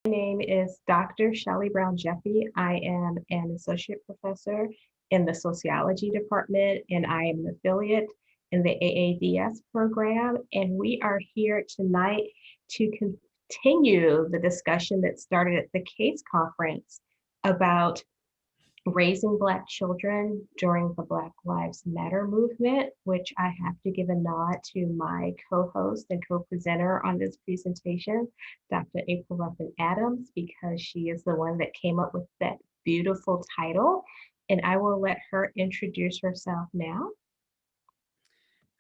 My name is Dr. Shelly Brown-Jeffy. I am an associate professor in the sociology department, and I am an affiliate in the AADS program. And we are here tonight to continue the discussion that started at the CASE conference about raising Black children during the Black Lives Matter movement, which I have to give a nod to my co-host and co-presenter on this presentation, Dr. April Ruffin Adams, because she is the one that came up with that beautiful title. And I will let her introduce herself now.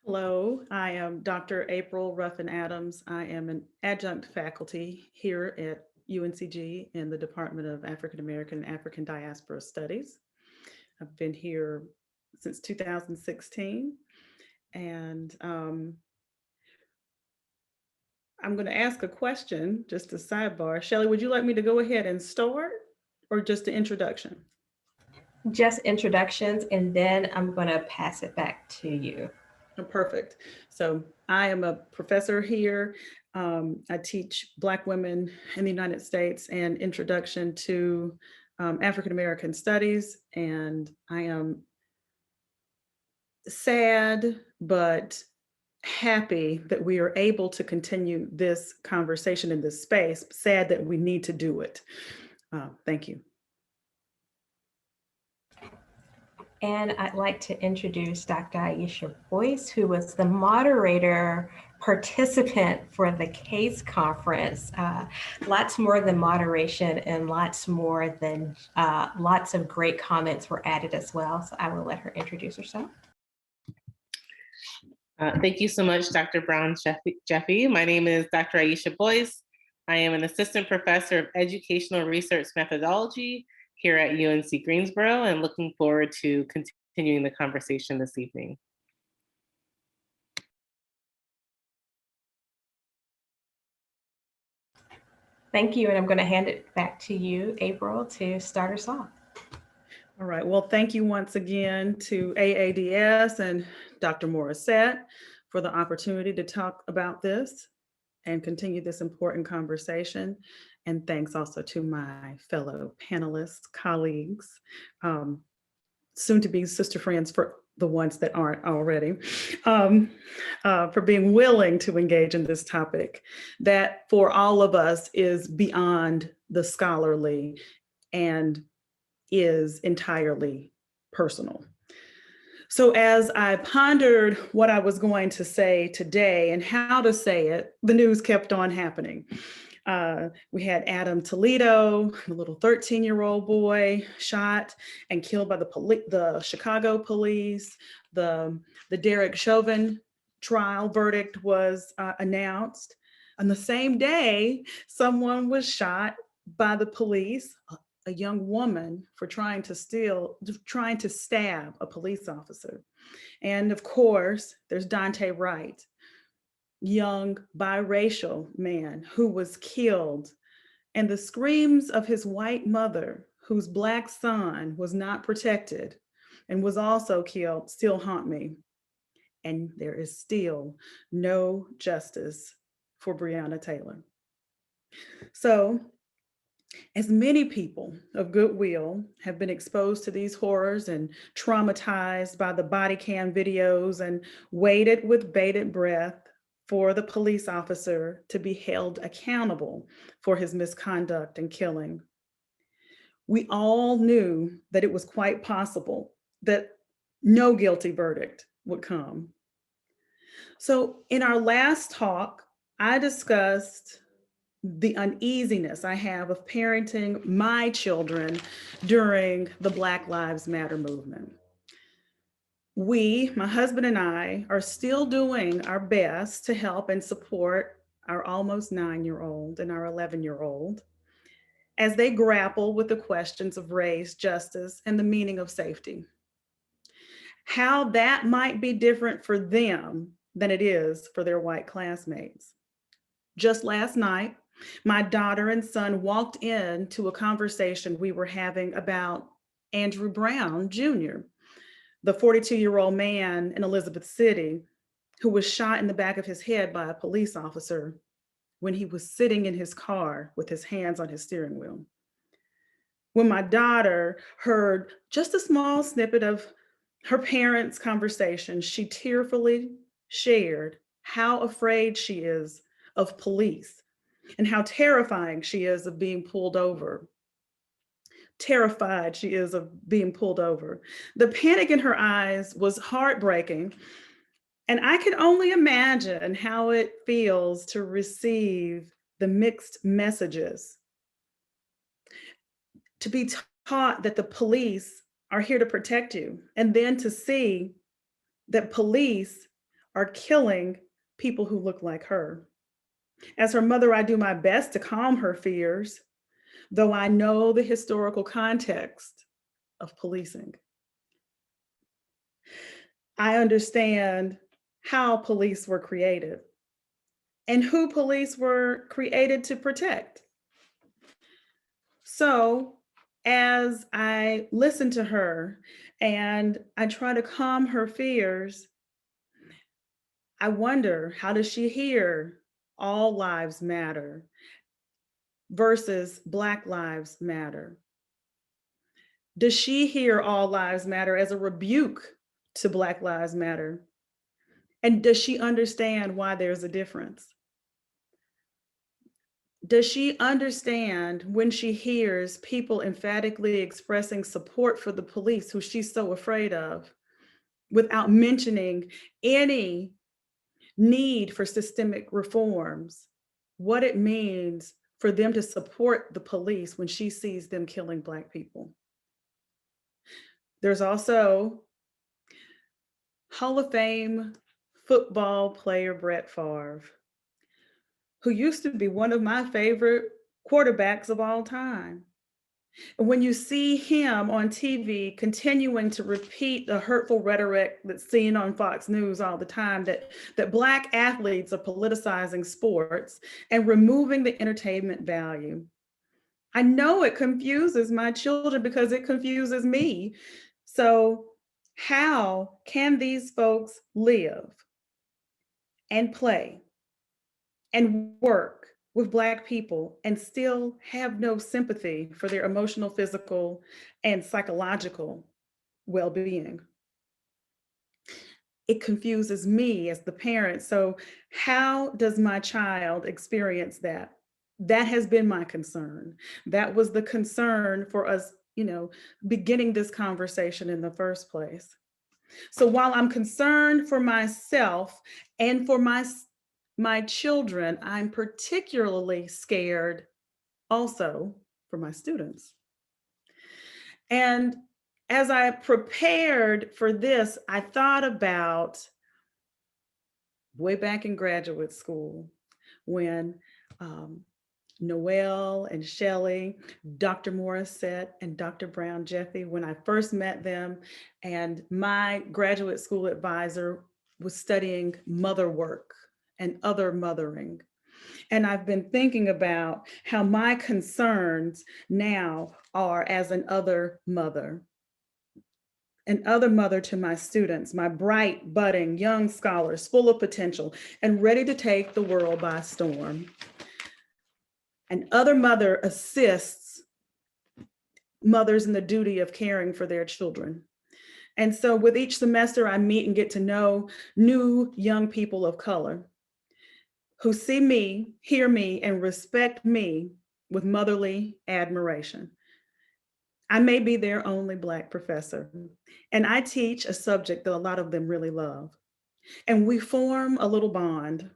Hello, I am Dr. April Ruffin Adams. I am an adjunct faculty here at UNCG in the Department of African American and African Diaspora Studies. I've been here since 2016, and I'm going to ask a question, just a sidebar. Shelly, would you like me to go ahead and start, or just the introduction? Just introductions, and then I'm going to pass it back to you. Perfect. So I am a professor here. I teach Black women in the United States and introduction to African American studies. And I am sad, but happy that we are able to continue this conversation in this space. Sad that we need to do it. Thank you. And I'd like to introduce Dr. Ayesha Boyce, who was the moderator participant for the CASE conference. Lots more than moderation and lots more than lots of great comments were added as well. So I will let her introduce herself. Thank you so much, Dr. Brown-Jeffy. My name is Dr. Ayesha Boyce. I am an assistant professor of educational research methodology here at UNC Greensboro, and looking forward to continuing the conversation this evening. Thank you, and I'm going to hand it back to you, April, to start us off. All right, well, thank you once again to AADS and Dr. Morissette for the opportunity to talk about this and continue this important conversation. And thanks also to my fellow panelists, colleagues, soon to be sister friends for the ones that aren't already, for being willing to engage in this topic that for all of us is beyond the scholarly and is entirely personal. So as I pondered what I was going to say today and how to say it, the news kept on happening. We had Adam Toledo, a little 13-year-old boy, shot and killed by the Chicago police. The Derek Chauvin trial verdict was announced. On the same day, someone was shot by the police, a young woman, for trying to stab a police officer. And of course, there's Daunte Wright, young biracial man who was killed, and the screams of his white mother, whose Black son was not protected and was also killed, still haunt me. And there is still no justice for Breonna Taylor. So, as many people of goodwill have been exposed to these horrors and traumatized by the body cam videos and waited with bated breath for the police officer to be held accountable for his misconduct and killing, we all knew that it was quite possible that no guilty verdict would come. So in our last talk, I discussed the uneasiness I have of parenting my children during the Black Lives Matter movement. We, my husband and I, are still doing our best to help and support our almost 9-year-old and our 11-year-old as they grapple with the questions of race, justice, and the meaning of safety. How that might be different for them than it is for their white classmates. Just last night, my daughter and son walked into a conversation we were having about Andrew Brown, Jr., the 42-year-old man in Elizabeth City who was shot in the back of his head by a police officer when he was sitting in his car with his hands on his steering wheel. When my daughter heard just a small snippet of her parents' conversation, she tearfully shared how afraid she is of police and how terrifying she is of being pulled over. Terrified she is of being pulled over. The panic in her eyes was heartbreaking. And I can only imagine how it feels to receive the mixed messages, to be taught that the police are here to protect you, and then to see that police are killing people who look like her. As her mother, I do my best to calm her fears, though I know the historical context of policing. I understand how police were created and who police were created to protect. So as I listen to her and I try to calm her fears, I wonder, how does she hear all lives matter versus Black lives matter? Does she hear all lives matter as a rebuke to Black lives matter? And does she understand why there's a difference? Does she understand when she hears people emphatically expressing support for the police who she's so afraid of, without mentioning any need for systemic reforms, what it means for them to support the police when she sees them killing Black people? There's also Hall of Fame football player Brett Favre, who used to be one of my favorite quarterbacks of all time. And when you see him on TV continuing to repeat the hurtful rhetoric that's seen on Fox News all the time, that Black athletes are politicizing sports and removing the entertainment value, I know it confuses my children because it confuses me. So how can these folks live and play and work with Black people and still have no sympathy for their emotional, physical, and psychological well-being? It confuses me as the parent. So how does my child experience that? That has been my concern. That was the concern for us, beginning this conversation in the first place. So while I'm concerned for myself and for my children, I'm particularly scared also for my students. And as I prepared for this, I thought about way back in graduate school when Noelle and Shelly, Dr. Morissette and Dr. Brown-Jeffy, when I first met them, and my graduate school advisor was studying mother work and other mothering. And I've been thinking about how my concerns now are as an other mother to my students, my bright, budding, young scholars, full of potential and ready to take the world by storm. An other mother assists mothers in the duty of caring for their children. And so with each semester, I meet and get to know new young people of color who see me, hear me, and respect me with motherly admiration. I may be their only Black professor, and I teach a subject that a lot of them really love. And we form a little bond.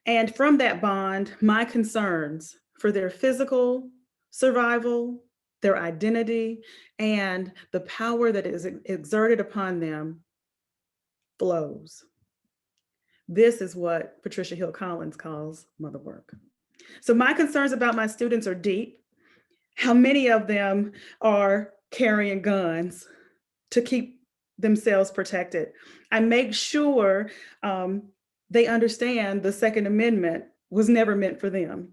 And from that bond, my concerns for their physical survival, their identity, and the power that is exerted upon them flows. This is what Patricia Hill Collins calls mother work. So my concerns about my students are deep. How many of them are carrying guns to keep themselves protected? I make sure they understand the Second Amendment was never meant for them.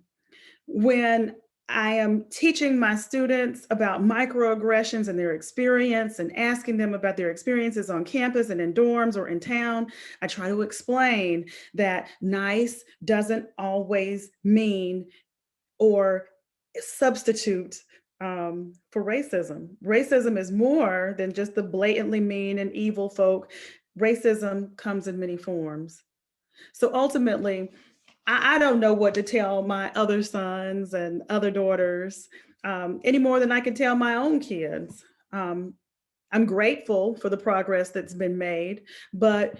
When I am teaching my students about microaggressions and their experience and asking them about their experiences on campus and in dorms or in town. I try to explain that nice doesn't always mean or substitute for racism. Racism is more than just the blatantly mean and evil folk. Racism comes in many forms. So ultimately, I don't know what to tell my other sons and other daughters any more than I can tell my own kids. I'm grateful for the progress that's been made, but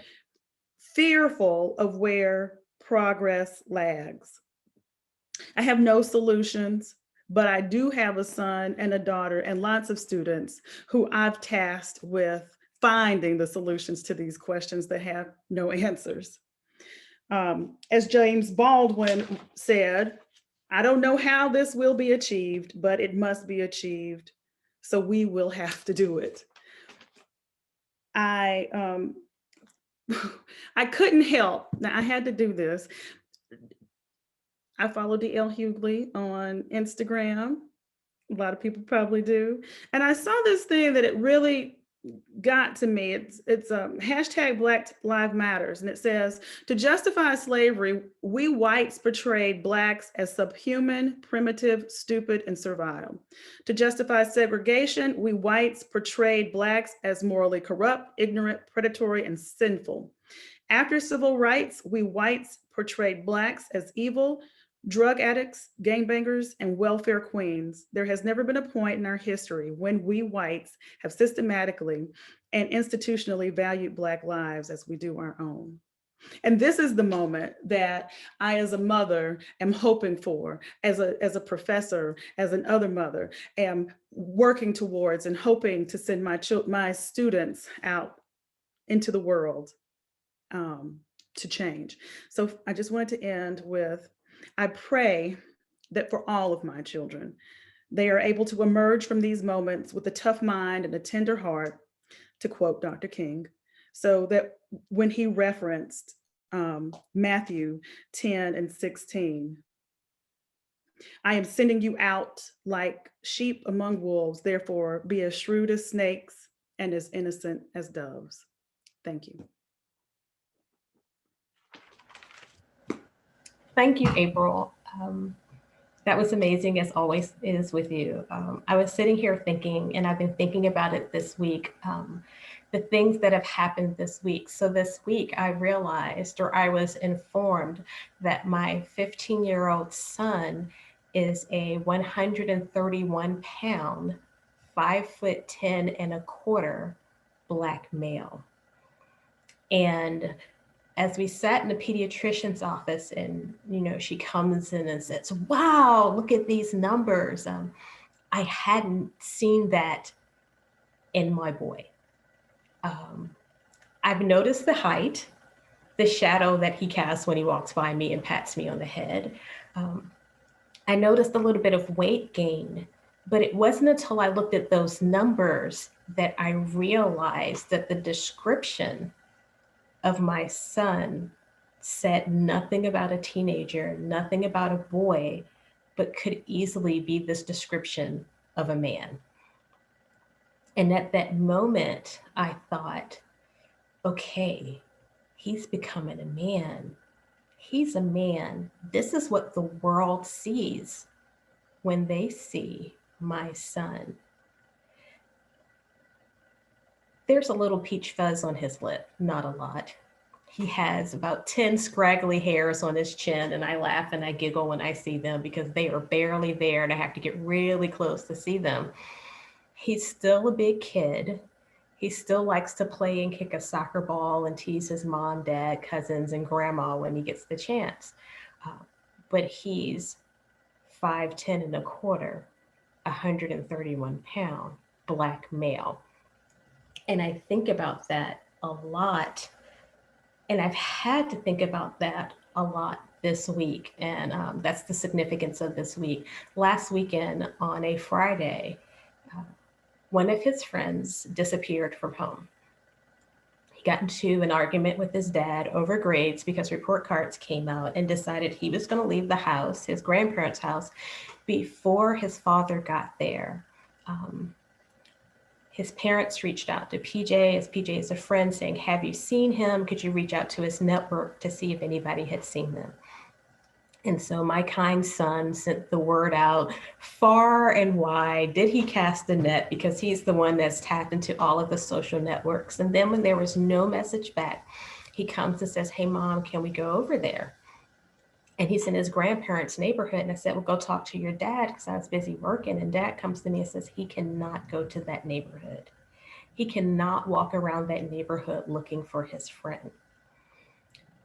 fearful of where progress lags. I have no solutions, but I do have a son and a daughter and lots of students who I've tasked with finding the solutions to these questions that have no answers. As James Baldwin said, I don't know how this will be achieved, but it must be achieved. So we will have to do it. I couldn't help. Now I had to do this. I follow D.L. Hughley on Instagram. A lot of people probably do. And I saw this thing that it really got to me. It's hashtag Black Lives Matters. And it says, to justify slavery, we whites portrayed Blacks as subhuman, primitive, stupid, and servile. To justify segregation, we whites portrayed Blacks as morally corrupt, ignorant, predatory, and sinful. After civil rights, we whites portrayed Blacks as evil, drug addicts, gangbangers, and welfare queens. There has never been a point in our history when we whites have systematically and institutionally valued Black lives as we do our own. And this is the moment that I, as a mother, am hoping for, as a professor, as an other mother, am working towards and hoping to send my students out into the world to change. So I just wanted to end with, I pray that for all of my children, they are able to emerge from these moments with a tough mind and a tender heart, to quote Dr. King, so that when he referenced Matthew 10 and 16, I am sending you out like sheep among wolves, therefore be as shrewd as snakes and as innocent as doves. Thank you. Thank you, April. That was amazing, as always is with you. I was sitting here thinking, and I've been thinking about it this week, the things that have happened this week. So this week I realized, or I was informed, that my 15-year-old son is a 131-pound, 5'10" Black male. And as we sat in the pediatrician's office, and she comes in and says, wow, look at these numbers. I hadn't seen that in my boy. I've noticed the height, the shadow that he casts when he walks by me and pats me on the head. I noticed a little bit of weight gain, but it wasn't until I looked at those numbers that I realized that the description of my son said nothing about a teenager, nothing about a boy, but could easily be this description of a man. And at that moment, I thought, okay, he's becoming a man. He's a man. This is what the world sees when they see my son. There's a little peach fuzz on his lip, not a lot. He has about 10 scraggly hairs on his chin, and I laugh and I giggle when I see them because they are barely there and I have to get really close to see them. He's still a big kid. He still likes to play and kick a soccer ball and tease his mom, dad, cousins, and grandma when he gets the chance. But he's 5'10", 131-pound Black male. And I think about that a lot. And I've had to think about that a lot this week. And that's the significance of this week. Last weekend on a Friday, one of his friends disappeared from home. He got into an argument with his dad over grades because report cards came out, and decided he was going to leave the house, his grandparents' house, before his father got there. His parents reached out to PJ, as PJ is a friend, saying, have you seen him? Could you reach out to his network to see if anybody had seen them? And so my kind son sent the word out far and wide. Did he cast the net? Because he's the one that's tapped into all of the social networks. And then when there was no message back, he comes and says, hey, Mom, can we go over there? And he's in his grandparents' neighborhood. And I said, well, go talk to your dad, because I was busy working. And Dad comes to me and says, he cannot go to that neighborhood. He cannot walk around that neighborhood looking for his friend.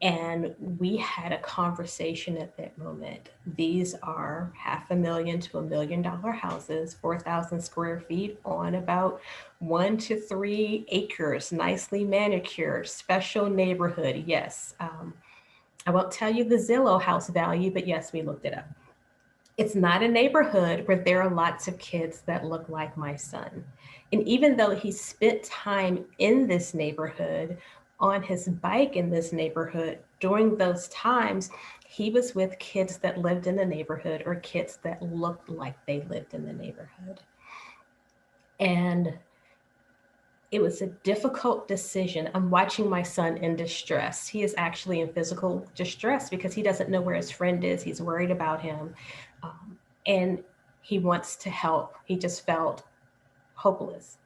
And we had a conversation at that moment. These are $500,000 to $1 million houses, 4,000 square feet on about 1 to 3 acres, nicely manicured, special neighborhood. Yes. I won't tell you the Zillow house value, but yes, we looked it up. It's not a neighborhood where there are lots of kids that look like my son. And even though he spent time in this neighborhood, on his bike in this neighborhood, during those times, he was with kids that lived in the neighborhood, or kids that looked like they lived in the neighborhood. And it was a difficult decision. I'm watching my son in distress. He is actually in physical distress because he doesn't know where his friend is. He's worried about him. And he wants to help. He just felt hopeless.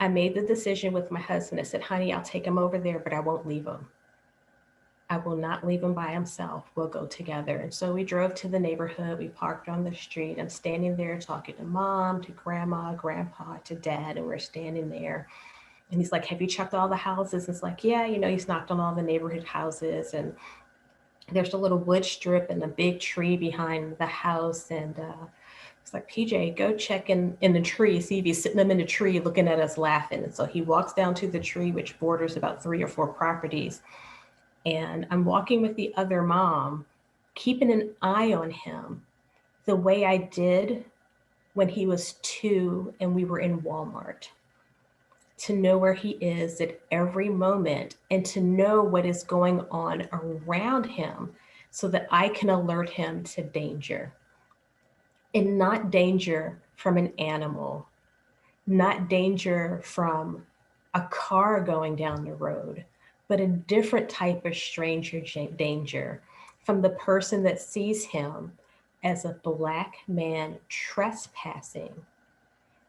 I made the decision with my husband. I said, honey, I'll take him over there, but I won't leave him. I will not leave him by himself. We'll go together. And so we drove to the neighborhood. We parked on the street. I'm standing there talking to Mom, to Grandma, Grandpa, to Dad, and we're standing there. And he's like, have you checked all the houses? It's like, yeah, he's knocked on all the neighborhood houses. And there's a little wood strip and a big tree behind the house. And it's like, PJ, go check in the tree, see if he's sitting up in the tree looking at us laughing. And so he walks down to the tree, which borders about 3 or 4 properties. And I'm walking with the other mom, keeping an eye on him the way I did when he was 2 and we were in Walmart, to know where he is at every moment and to know what is going on around him so that I can alert him to danger. And not danger from an animal, not danger from a car going down the road, but a different type of stranger danger from the person that sees him as a Black man trespassing,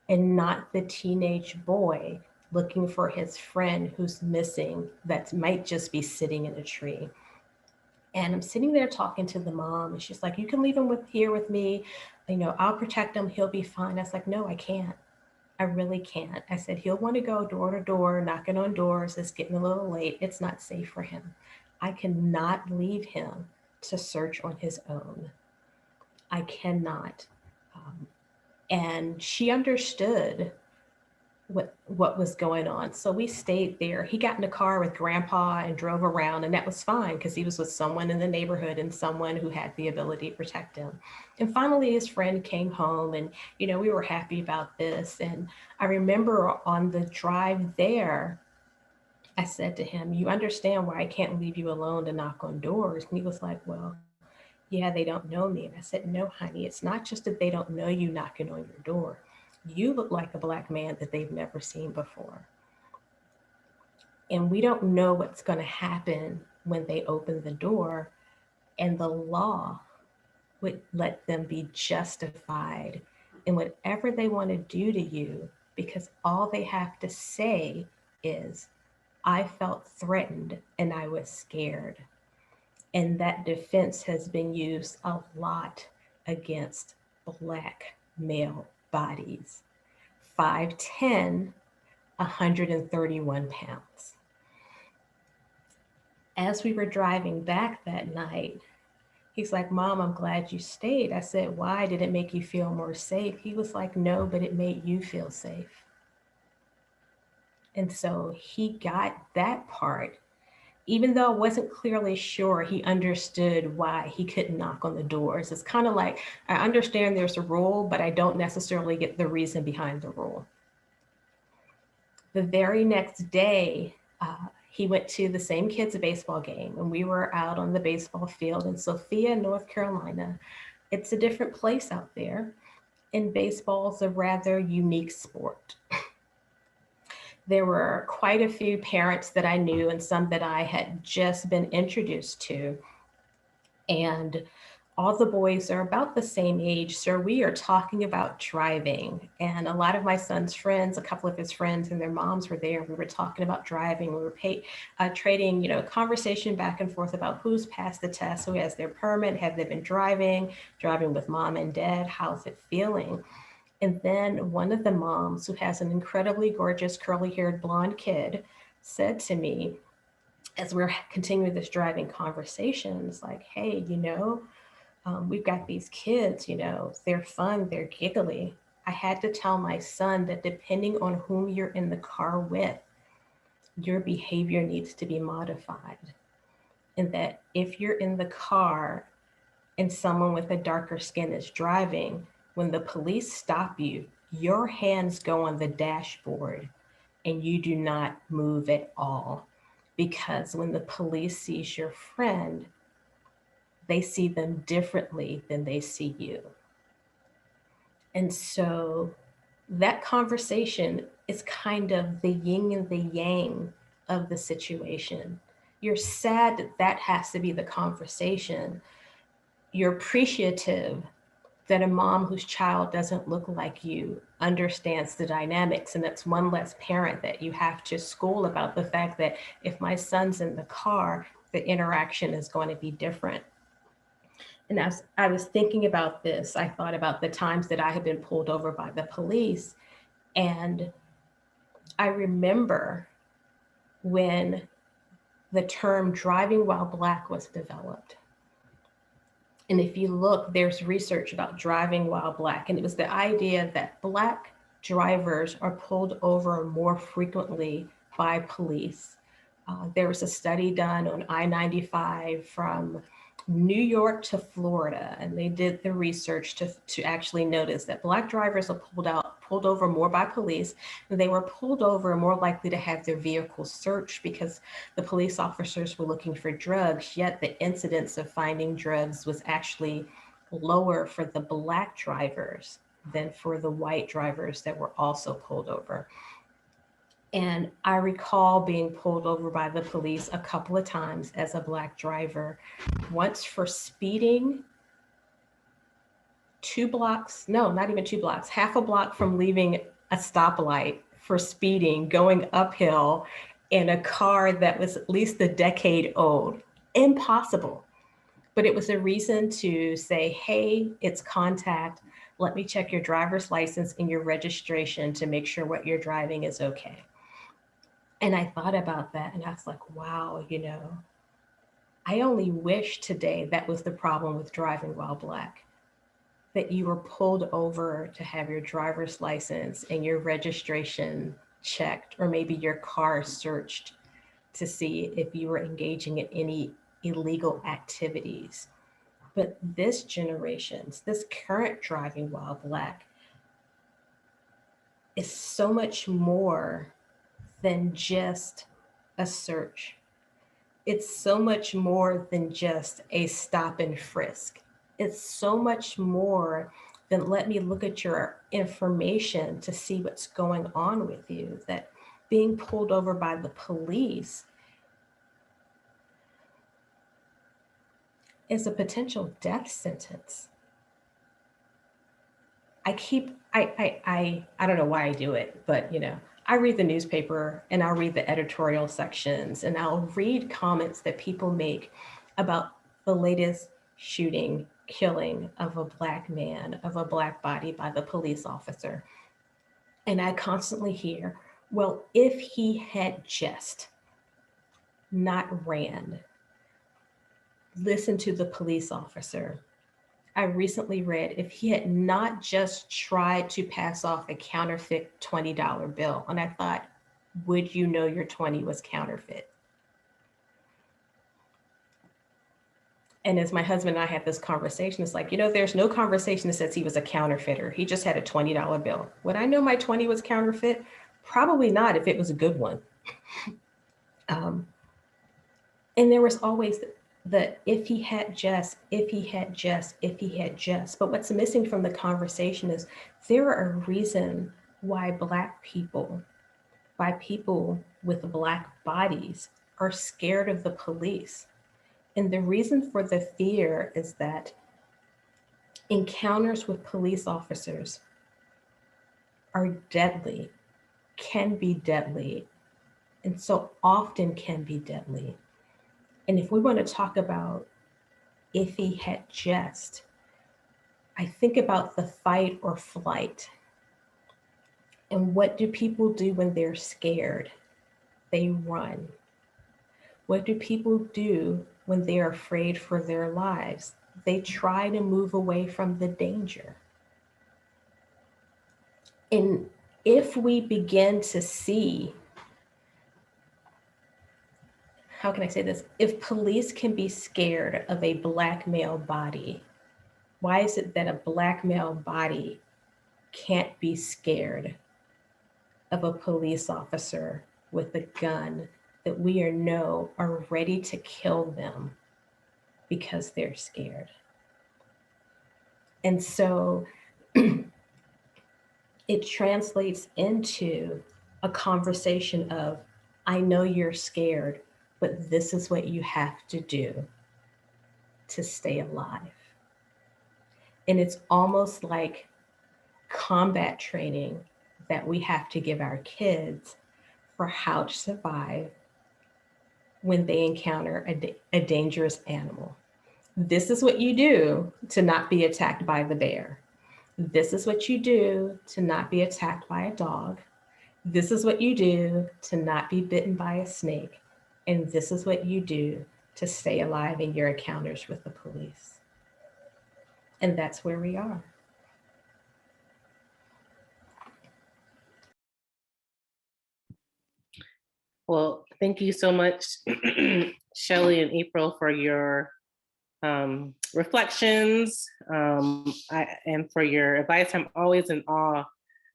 and not the teenage boy looking for his friend who's missing that might just be sitting in a tree. And I'm sitting there talking to the mom, and she's like, you can leave him here with me. I'll protect him. He'll be fine. I was like, no, I can't. I really can't. I said, he'll want to go door to door, knocking on doors. It's getting a little late. It's not safe for him. I cannot leave him to search on his own. I cannot. And she understood what was going on. So we stayed there. He got in the car with Grandpa and drove around, and that was fine because he was with someone in the neighborhood and someone who had the ability to protect him. And finally, his friend came home, and we were happy about this. And I remember on the drive there, I said to him, you understand why I can't leave you alone to knock on doors? And he was like, well, yeah, they don't know me. And I said, no, honey, it's not just that they don't know you knocking on your door. You look like a Black man that they've never seen before. And we don't know what's going to happen when they open the door, and the law would let them be justified in whatever they want to do to you, because all they have to say is, I felt threatened and I was scared. And that defense has been used a lot against Black male bodies. 5'10", 131 pounds. As we were driving back that night, he's like, Mom, I'm glad you stayed. I said, why? Did it make you feel more safe? He was like, no, but it made you feel safe. And so he got that part. Even though I wasn't clearly sure, he understood why he couldn't knock on the doors. It's kind of like, I understand there's a rule, but I don't necessarily get the reason behind the rule. The very next day, he went to the same kids' baseball game, and we were out on the baseball field in Sophia, North Carolina. It's a different place out there, and baseball's a rather unique sport. There were quite a few parents that I knew and some that I had just been introduced to. And all the boys are about the same age. So we are talking about driving. And a lot of my son's friends, a couple of his friends and their moms were there. We were talking about driving. We were trading, conversation back and forth about who's passed the test, who has their permit, have they been driving with mom and dad, how's it feeling? And then one of the moms, who has an incredibly gorgeous curly-haired blonde kid, said to me, as we're continuing this driving conversation, it's like, hey, we've got these kids, they're fun, they're giggly. I had to tell my son that depending on whom you're in the car with, your behavior needs to be modified. And that if you're in the car and someone with a darker skin is driving, when the police stop you, your hands go on the dashboard and you do not move at all. Because when the police sees your friend, they see them differently than they see you. And so that conversation is kind of the yin and the yang of the situation. You're sad that that has to be the conversation. You're appreciative that a mom whose child doesn't look like you understands the dynamics. And that's one less parent that you have to school about the fact that if my son's in the car, the interaction is going to be different. And as I was thinking about this, I thought about the times that I had been pulled over by the police. And I remember when the term driving while Black was developed. And if you look, there's research about driving while Black. And it was the idea that Black drivers are pulled over more frequently by police. There was a study done on I-95 from New York to Florida, and they did the research to actually notice that Black drivers are pulled over more by police, and they were pulled over and more likely to have their vehicles searched because the police officers were looking for drugs, yet the incidence of finding drugs was actually lower for the Black drivers than for the white drivers that were also pulled over. And I recall being pulled over by the police a couple of times as a Black driver, once for speeding 2 blocks, no, not even 2 blocks, half a block from leaving a stoplight for speeding, going uphill in a car that was at least a decade old. Impossible. But it was a reason to say, hey, it's contact. Let me check your driver's license and your registration to make sure what you're driving is okay. And I thought about that and I was like, wow, I only wish today that was the problem with driving while Black, that you were pulled over to have your driver's license and your registration checked, or maybe your car searched to see if you were engaging in any illegal activities. But this generation's, this current driving while Black is so much more than just a search. It's so much more than just a stop and frisk. It's so much more than let me look at your information to see what's going on with you, that being pulled over by the police is a potential death sentence. I don't know why I do it, but I read the newspaper and I'll read the editorial sections and I'll read comments that people make about the latest shooting, killing of a Black man, of a Black body by the police officer. And I constantly hear, well, if he had just not ran, listened to the police officer. I recently read, if he had not just tried to pass off a counterfeit $20 bill, and I thought, would you know your 20 was counterfeit? And as my husband and I had this conversation, it's like, there's no conversation that says he was a counterfeiter. He just had a $20 bill. Would I know my 20 was counterfeit? Probably not if it was a good one. And there was always the if he had just, if he had just, if he had just. But what's missing from the conversation is there are a reason why Black people, why people with Black bodies are scared of the police. And the reason for the fear is that encounters with police officers are deadly, can be deadly, and so often can be deadly. And if we want to talk about if he had just, I think about the fight or flight. And what do people do when they're scared? They run. What do people do when they're afraid for their lives? They try to move away from the danger. And if we begin to see, how can I say this? If police can be scared of a Black male body, why is it that a Black male body can't be scared of a police officer with a gun that we know are ready to kill them because they're scared? And so it translates into a conversation of, I know you're scared, but this is what you have to do to stay alive. And it's almost like combat training that we have to give our kids for how to survive when they encounter a dangerous animal. This is what you do to not be attacked by the bear. This is what you do to not be attacked by a dog. This is what you do to not be bitten by a snake. And this is what you do to stay alive in your encounters with the police. And that's where we are. Well, thank you so much, Shelly and April, for your reflections and for your advice. I'm always in awe,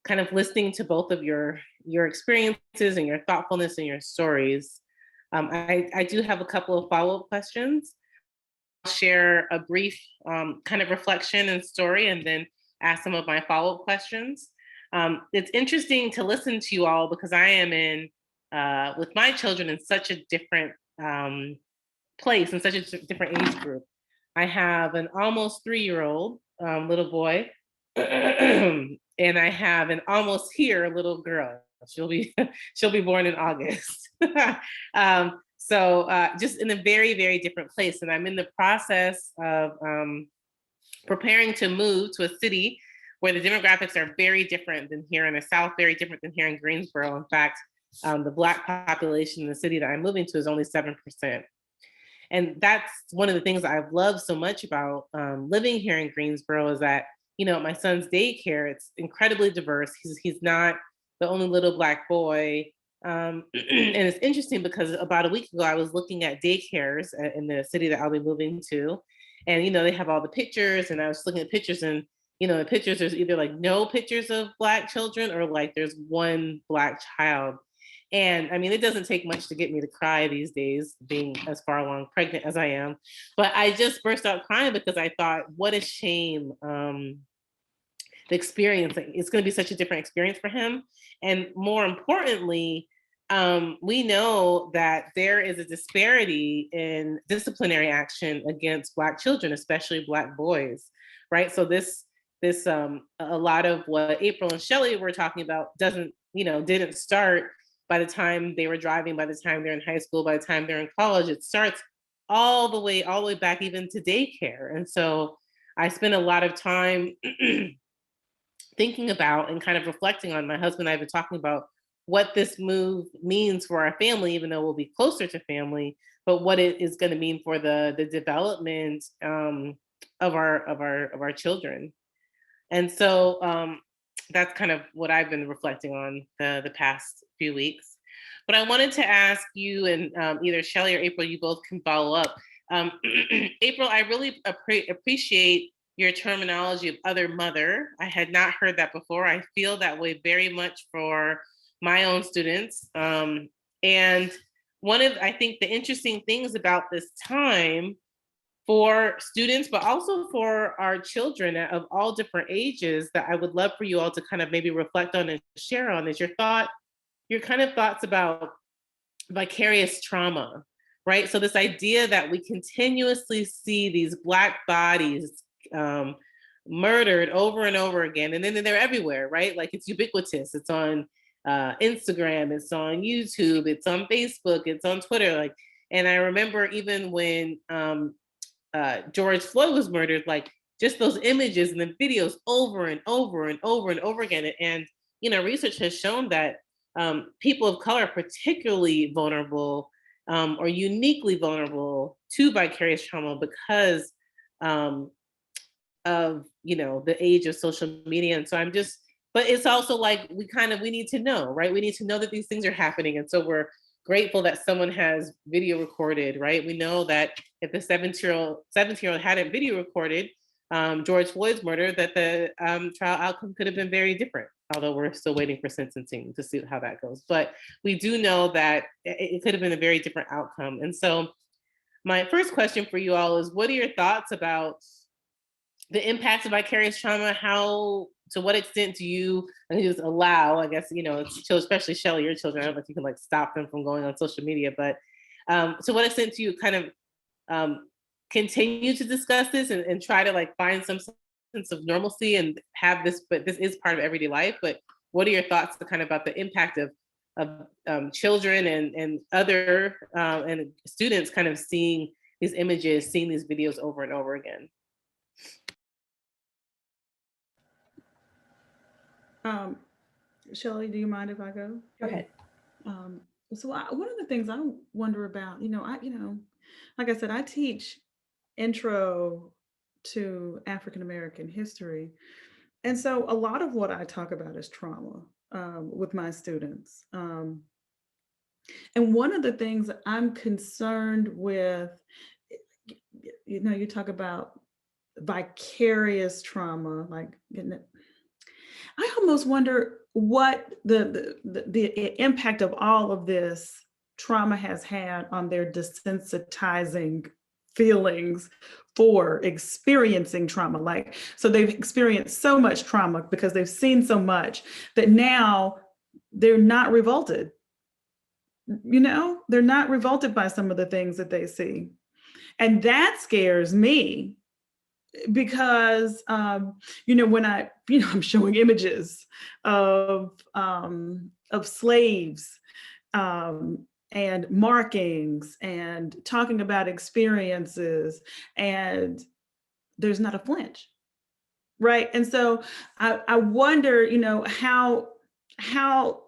kind of listening to both of your experiences and your thoughtfulness and your stories. I do have a couple of follow-up questions. I'll share a brief kind of reflection and story and then ask some of my follow-up questions. It's interesting to listen to you all because I am in, with my children, in such a different place, in such a different age group. I have an almost 3-year-old little boy, and I have an almost here little girl. She'll be born in August. So just in a very, very different place. And I'm in the process of preparing to move to a city where the demographics are very different than here in the South, very different than here in Greensboro. In fact, the Black population in the city that I'm moving to is only 7%. And that's one of the things that I've loved so much about living here in Greensboro is that, you know, my son's daycare, it's incredibly diverse. He's not the only little Black boy. And it's interesting because about a week ago, I was looking at daycares in the city that I'll be moving to. And, you know, they have all the pictures, and I was looking at pictures, and, you know, the pictures, there's either like no pictures of Black children or like there's one Black child. And I mean, it doesn't take much to get me to cry these days, being as far along pregnant as I am. But I just burst out crying because I thought, what a shame. The experience, it's going to be such a different experience for him. And more importantly, we know that there is a disparity in disciplinary action against Black children, especially Black boys, right? So this a lot of what April and Shelly were talking about didn't start by the time they were driving, by the time they're in high school, by the time they're in college. It starts all the way back even to daycare. And so I spent a lot of time thinking about and kind of reflecting on, my husband and I have been talking about what this move means for our family, even though we'll be closer to family, but what it is going to mean for the development of our children. And so that's kind of what I've been reflecting on the past few weeks. But I wanted to ask you, and either Shelly or April, you both can follow up. April, I really appreciate your terminology of other mother. I had not heard that before. I feel that way very much for my own students. And one of, I think, the interesting things about this time for students, but also for our children of all different ages, that I would love for you all to kind of maybe reflect on and share on, is your kind of thoughts about vicarious trauma, right? So this idea that we continuously see these Black bodies murdered over and over again, and then they're everywhere, right? Like, it's ubiquitous. It's on Instagram, it's on YouTube, it's on Facebook, it's on Twitter. Like, and I remember even when George Floyd was murdered, like, just those images and the videos over and over and over and over again. And, you know, research has shown that people of color are particularly vulnerable or uniquely vulnerable to vicarious trauma because of, you know, the age of social media. And so I'm just, but it's also like, we need to know, right? We need to know that these things are happening. And so we're grateful that someone has video recorded, right? We know that if the 17-year-old hadn't video recorded George Floyd's murder, that the trial outcome could have been very different, although we're still waiting for sentencing to see how that goes. But we do know that it could have been a very different outcome. And so my first question for you all is, what are your thoughts about the impacts of vicarious trauma? To what extent do you just allow, I guess, you know, especially Shelly, your children, I don't know if you can like stop them from going on social media, but to what extent do you kind of continue to discuss this and try to like find some sense of normalcy and have this, but this is part of everyday life. But what are your thoughts kind of about the impact of children and other and students kind of seeing these images, seeing these videos over and over again? Shelly, do you mind if I go? Go ahead. So one of the things I wonder about, like I said, I teach intro to African American history. And so a lot of what I talk about is trauma with my students. And one of the things I'm concerned with, you talk about vicarious trauma, like getting it. I almost wonder what the impact of all of this trauma has had on their desensitizing feelings for experiencing trauma. Like, so they've experienced so much trauma because they've seen so much that now they're not revolted. They're not revolted by some of the things that they see. And that scares me because, when I'm showing images of slaves and markings and talking about experiences, and there's not a flinch, right? And so I wonder, how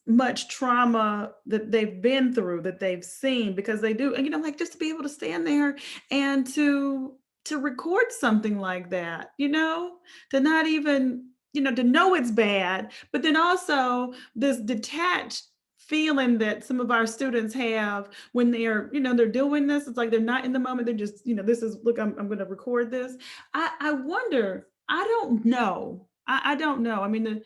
much trauma that they've been through, that they've seen, because they do, like just to be able to stand there and to record something like that, to not even, to know it's bad, but then also this detached feeling that some of our students have when they're, they're doing this. It's like they're not in the moment. They're just, this is, look, I'm going to record this. I wonder, I don't know. I don't know. I mean,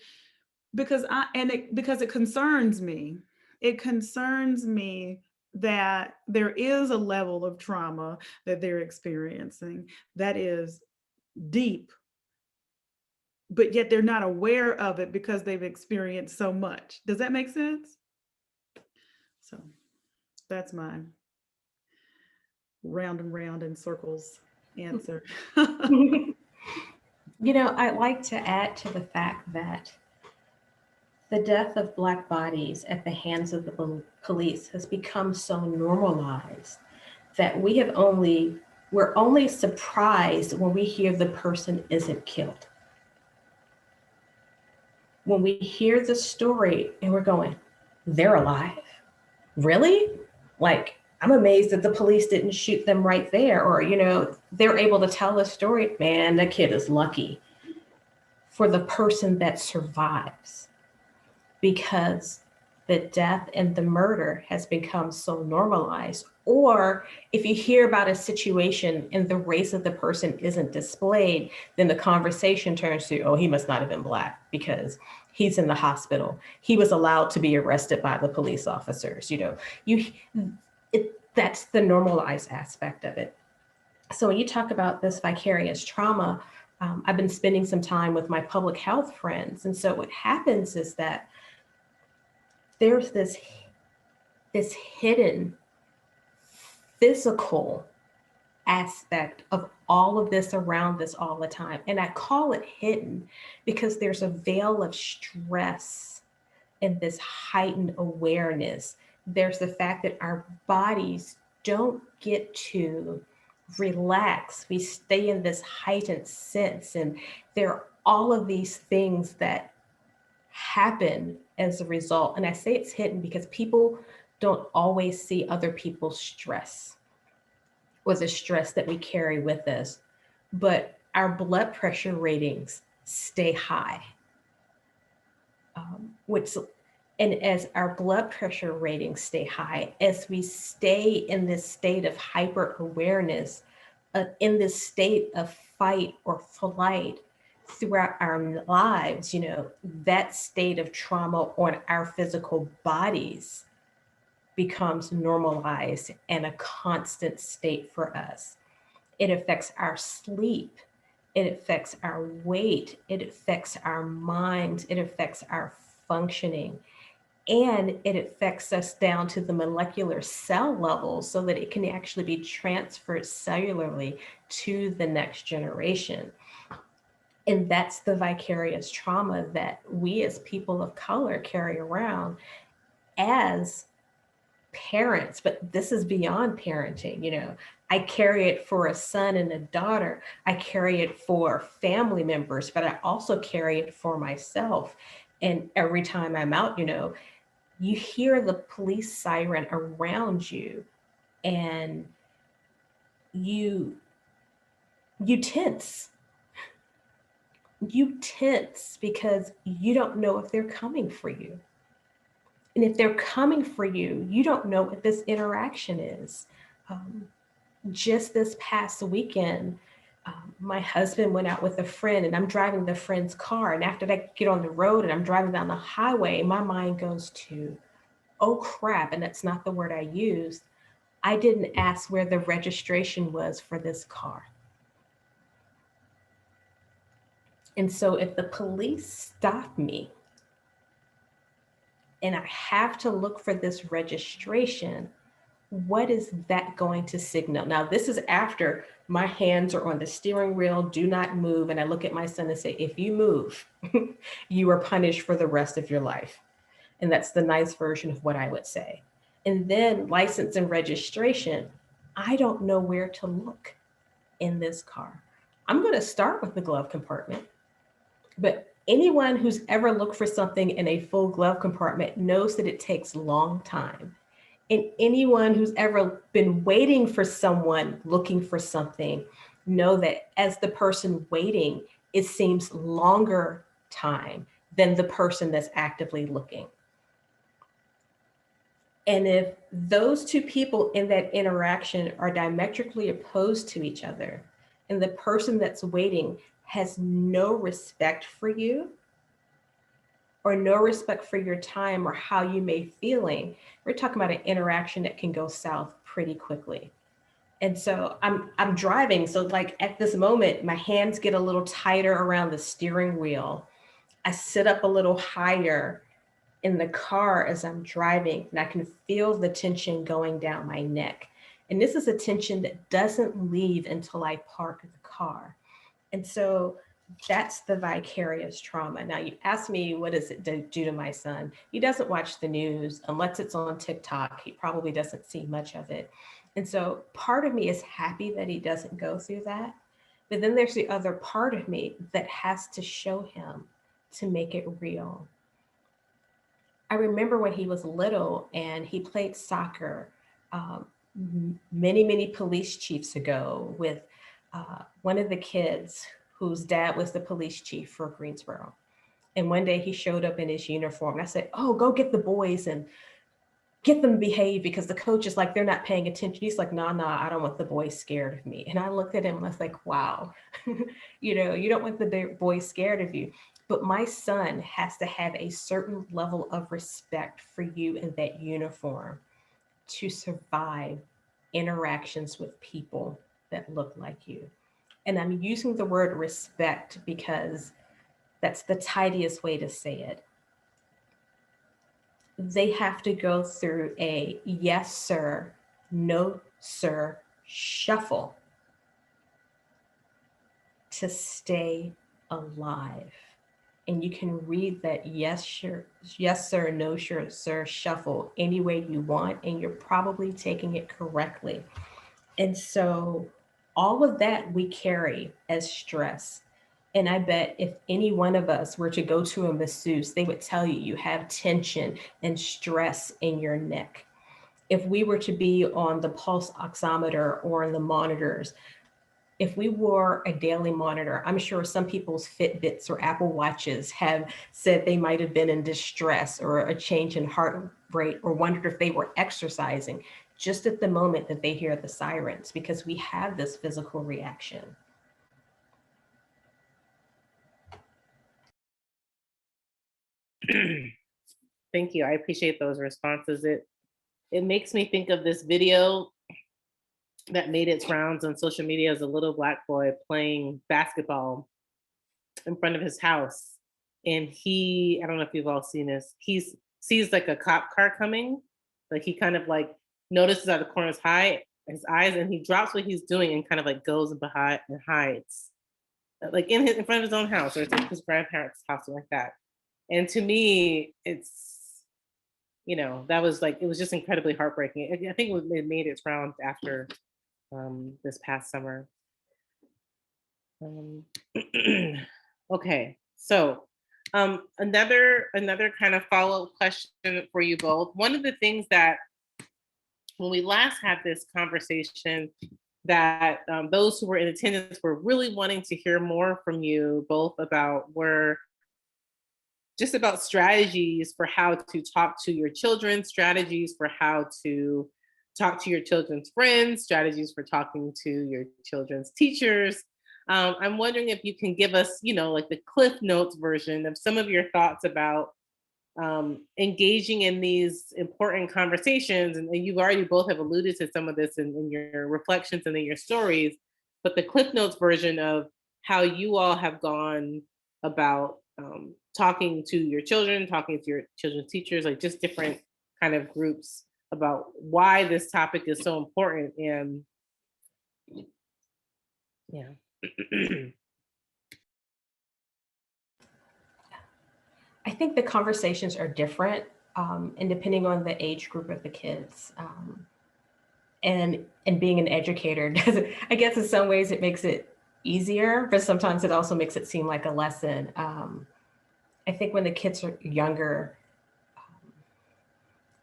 because it concerns me. It concerns me that there is a level of trauma that they're experiencing that is deep, but yet they're not aware of it because they've experienced so much. Does that make sense? So that's my round and round in circles answer. I'd like to add to the fact that the death of Black bodies at the hands of the police has become so normalized that we're only surprised when we hear the person isn't killed. When we hear the story and we're going, they're alive? Really? Like, I'm amazed that the police didn't shoot them right there. Or, they're able to tell the story, man, the kid is lucky. For the person that survives, because the death and the murder has become so normalized, Or if you hear about a situation and the race of the person isn't displayed, then the conversation turns to, oh, he must not have been Black because he's in the hospital. He was allowed to be arrested by the police officers. That's the normalized aspect of it. So when you talk about this vicarious trauma, I've been spending some time with my public health friends. And so what happens is that there's this hidden physical aspect of all of this around this all the time. And I call it hidden because there's a veil of stress and this heightened awareness. There's the fact that our bodies don't get to relax. We stay in this heightened sense. And there are all of these things that happen as a result. And I say it's hidden because people don't always see other people's stress or the stress that we carry with us. But our blood pressure ratings stay high, and as our blood pressure ratings stay high, as we stay in this state of hyper awareness, in this state of fight or flight throughout our lives, that state of trauma on our physical bodies becomes normalized and a constant state for us. It affects our sleep. It affects our weight. It affects our minds. It affects our functioning. And it affects us down to the molecular cell level so that it can actually be transferred cellularly to the next generation. And that's the vicarious trauma that we as people of color carry around as parents, but this is beyond parenting. I carry it for a son and a daughter. I carry it for family members, but I also carry it for myself. And every time I'm out, you hear the police siren around you and you tense. You tense because you don't know if they're coming for you. And if they're coming for you, you don't know what this interaction is. Just this past weekend, my husband went out with a friend and I'm driving the friend's car. And after I get on the road and I'm driving down the highway, my mind goes to, oh crap, and that's not the word I used. I didn't ask where the registration was for this car. And so if the police stop me and I have to look for this registration, what is that going to signal? Now, this is after my hands are on the steering wheel, do not move. And I look at my son and say, if you move, you are punished for the rest of your life. And that's the nice version of what I would say. And then license and registration, I don't know where to look in this car. I'm going to start with the glove compartment, but anyone who's ever looked for something in a full glove compartment knows that it takes a long time. And anyone who's ever been waiting for someone looking for something know that as the person waiting, it seems longer time than the person that's actively looking. And if those two people in that interaction are diametrically opposed to each other, and the person that's waiting has no respect for you, or no respect for your time or how you may feeling, we're talking about an interaction that can go south pretty quickly. And so I'm driving. So like at this moment, my hands get a little tighter around the steering wheel. I sit up a little higher in the car as I'm driving, and I can feel the tension going down my neck. And this is a tension that doesn't leave until I park the car. And so that's the vicarious trauma. Now, you asked me, what does it do to my son? He doesn't watch the news unless it's on TikTok. He probably doesn't see much of it. And so part of me is happy that he doesn't go through that. But then there's the other part of me that has to show him to make it real. I remember when he was little and he played soccer many, many police chiefs ago with one of the kids whose dad was the police chief for Greensboro. And one day he showed up in his uniform. And I said, oh, go get the boys and get them to behave because the coach is like, they're not paying attention. He's like, nah, I don't want the boys scared of me. And I looked at him and I was like, wow, you know, you don't want the boys scared of you. But my son has to have a certain level of respect for you in that uniform to survive interactions with people that look like you. And I'm using the word respect because that's the tidiest way to say it. They have to go through a yes, sir, no, sir shuffle to stay alive. And you can read that yes, sir, no, sir shuffle any way you want, and you're probably taking it correctly. And so all of that we carry as stress. And I bet if any one of us were to go to a masseuse, they would tell you you have tension and stress in your neck. If we were to be on the pulse oximeter or on the monitors, if we wore a daily monitor, I'm sure some people's Fitbits or Apple Watches have said they might have been in distress or a change in heart rate or wondered if they were exercising just at the moment that they hear the sirens, because we have this physical reaction. Thank you. I appreciate those responses. It makes me think of this video that made its rounds on social media as a little Black boy playing basketball in front of his house. And he, I don't know if you've all seen this, he sees like a cop car coming. Like he kind of like notices out of the corner of his eyes, and he drops what he's doing and kind of like goes behind and hides. Like in front of his own house, or it's like his grandparents' house, or like that. And to me, it's, you know, that was like, it was just incredibly heartbreaking. I think it made its rounds after this past summer. Okay, so another kind of follow-up question for you both. One of the things that when we last had this conversation that those who were in attendance were really wanting to hear more from you both about were just about strategies for how to talk to your children, strategies for how to talk to your children's friends, strategies for talking to your children's teachers. I'm wondering if you can give us, you know, like the Cliff Notes version of some of your thoughts about engaging in these important conversations. And you've already both have alluded to some of this in your reflections and in your stories, but the Cliff Notes version of how you all have gone about talking to your children, talking to your children's teachers, like just different kind of groups about why this topic is so important. And yeah. I think the conversations are different, and depending on the age group of the kids. And being an educator doesn't, I guess in some ways it makes it easier, but sometimes it also makes it seem like a lesson. I think when the kids are younger,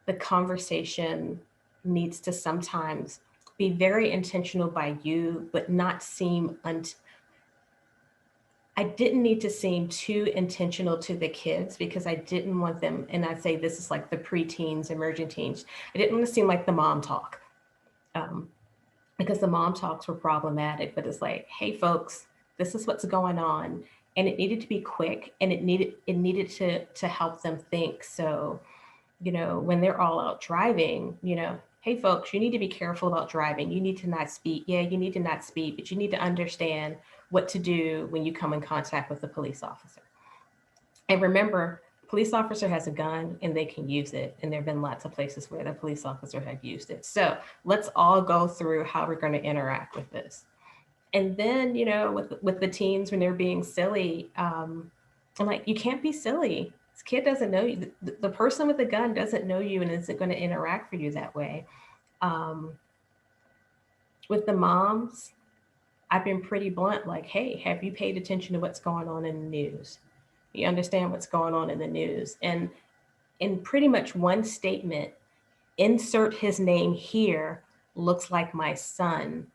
the conversation needs to sometimes be very intentional by you, but not seem I didn't need to seem too intentional to the kids because I didn't want them, and I'd say this is like the preteens, emerging teens. I didn't want to seem like the mom talk, because the mom talks were problematic, but it's like, hey folks, this is what's going on. And it needed to be quick, and it needed to help them think. So, you know, when they're all out driving, you know, hey folks, you need to be careful about driving. You need to not speed. Yeah, you need to not speed, but you need to understand what to do when you come in contact with a police officer. And remember, police officer has a gun and they can use it. And there have been lots of places where the police officer have used it. So let's all go through how we're going to interact with this. And then, you know, with the teens when they're being silly, I'm like, you can't be silly. This kid doesn't know you. The person with the gun doesn't know you and isn't going to interact for you that way. With the moms, I've been pretty blunt, like, hey, have you paid attention to what's going on in the news? You understand what's going on in the news? And in pretty much one statement, insert his name here, looks like my son,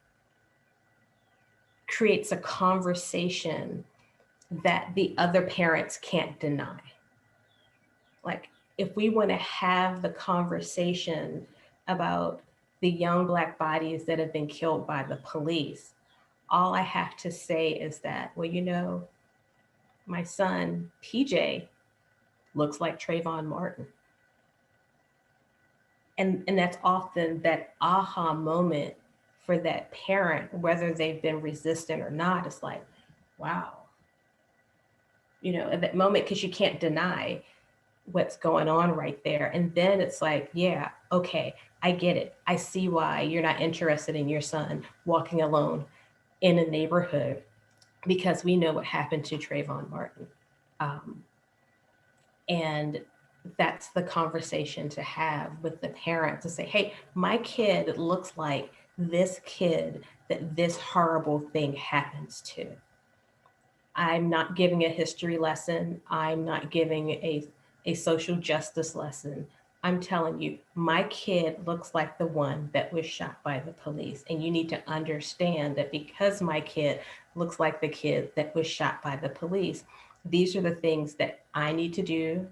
creates a conversation that the other parents can't deny. Like, if we want to have the conversation about the young Black bodies that have been killed by the police, all I have to say is that, well, you know, my son, PJ, looks like Trayvon Martin. And that's often that aha moment for that parent, whether they've been resistant or not. It's like, wow, you know, at that moment, because you can't deny what's going on right there. And then it's like, yeah, okay, I get it. I see why you're not interested in your son walking alone in a neighborhood, because we know what happened to Trayvon Martin. Um, and that's the conversation to have with the parent, to say, hey, my kid looks like this kid that this horrible thing happens to. I'm not giving a history lesson. I'm not giving a social justice lesson. I'm telling you, my kid looks like the one that was shot by the police. And you need to understand that because my kid looks like the kid that was shot by the police, these are the things that I need to do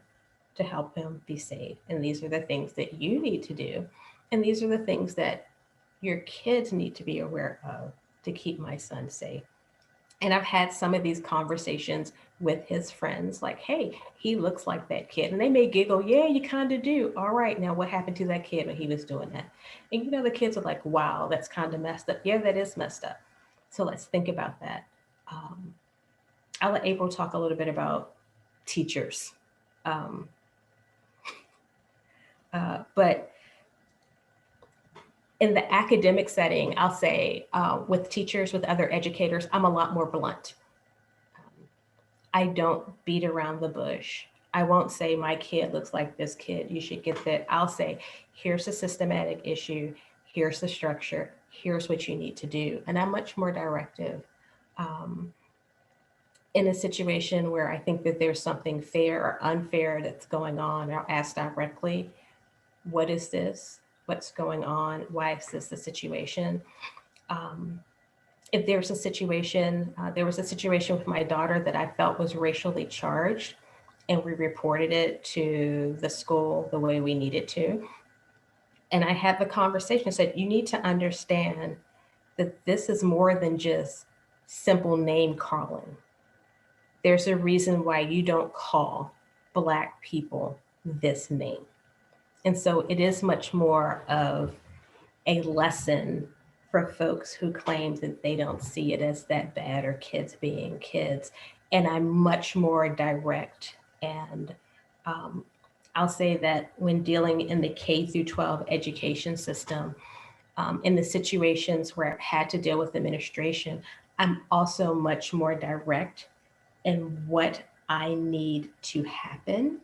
to help him be safe. And these are the things that you need to do. And these are the things that your kids need to be aware of to keep my son safe. And I've had some of these conversations with his friends, like, hey, he looks like that kid. And they may giggle, yeah, you kind of do. All right, now what happened to that kid when he was doing that? And you know, the kids are like, wow, that's kind of messed up. Yeah, that is messed up. So let's think about that. I'll let April talk a little bit about teachers. Um, but in the academic setting, I'll say with teachers, with other educators, I'm a lot more blunt. I don't beat around the bush. I won't say my kid looks like this kid, you should get that. I'll say, here's a systematic issue, here's the structure, here's what you need to do. And I'm much more directive. In a situation where I think that there's something fair or unfair that's going on, I'll ask directly, what is this? What's going on? Why is this the situation? If there's a situation, there was a situation with my daughter that I felt was racially charged, and we reported it to the school the way we needed to. And I had the conversation, I said, you need to understand that this is more than just simple name calling. There's a reason why you don't call Black people this name. And so it is much more of a lesson for folks who claim that they don't see it as that bad, or kids being kids. And I'm much more direct. And I'll say that when dealing in the K through 12 education system, in the situations where I've had to deal with administration, I'm also much more direct in what I need to happen.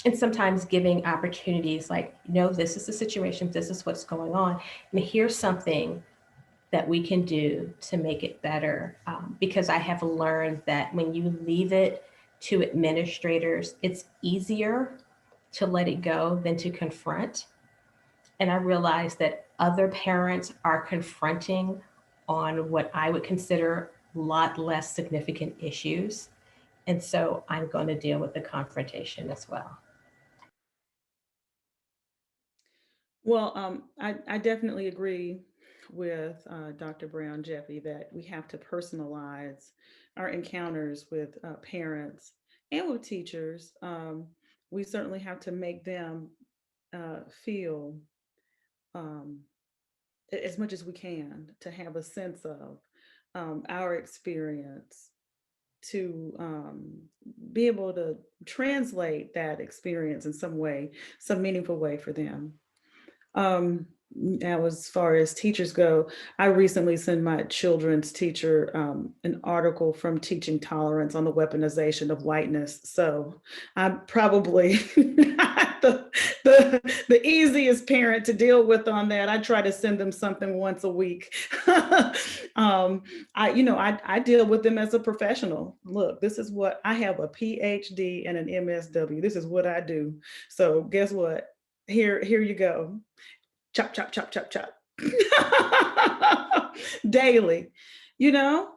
And sometimes giving opportunities like, no, this is the situation, this is what's going on. And here's something that we can do to make it better. Because I have learned that when you leave it to administrators, it's easier to let it go than to confront. And I realized that other parents are confronting on what I would consider a lot less significant issues. And so I'm going to deal with the confrontation as well. Well, I definitely agree with Dr. Brown-Jeffy that we have to personalize our encounters with parents and with teachers. We certainly have to make them feel as much as we can, to have a sense of our experience, to be able to translate that experience in some way, some meaningful way for them. Now, as far as teachers go, I recently sent my children's teacher an article from Teaching Tolerance on the weaponization of whiteness. So I'm probably not the easiest parent to deal with on that. I try to send them something once a week. I deal with them as a professional. Look, this is what I have: a PhD and an MSW. This is what I do. So guess what? Here you go. Chop, chop, chop, chop, chop. Daily, you know?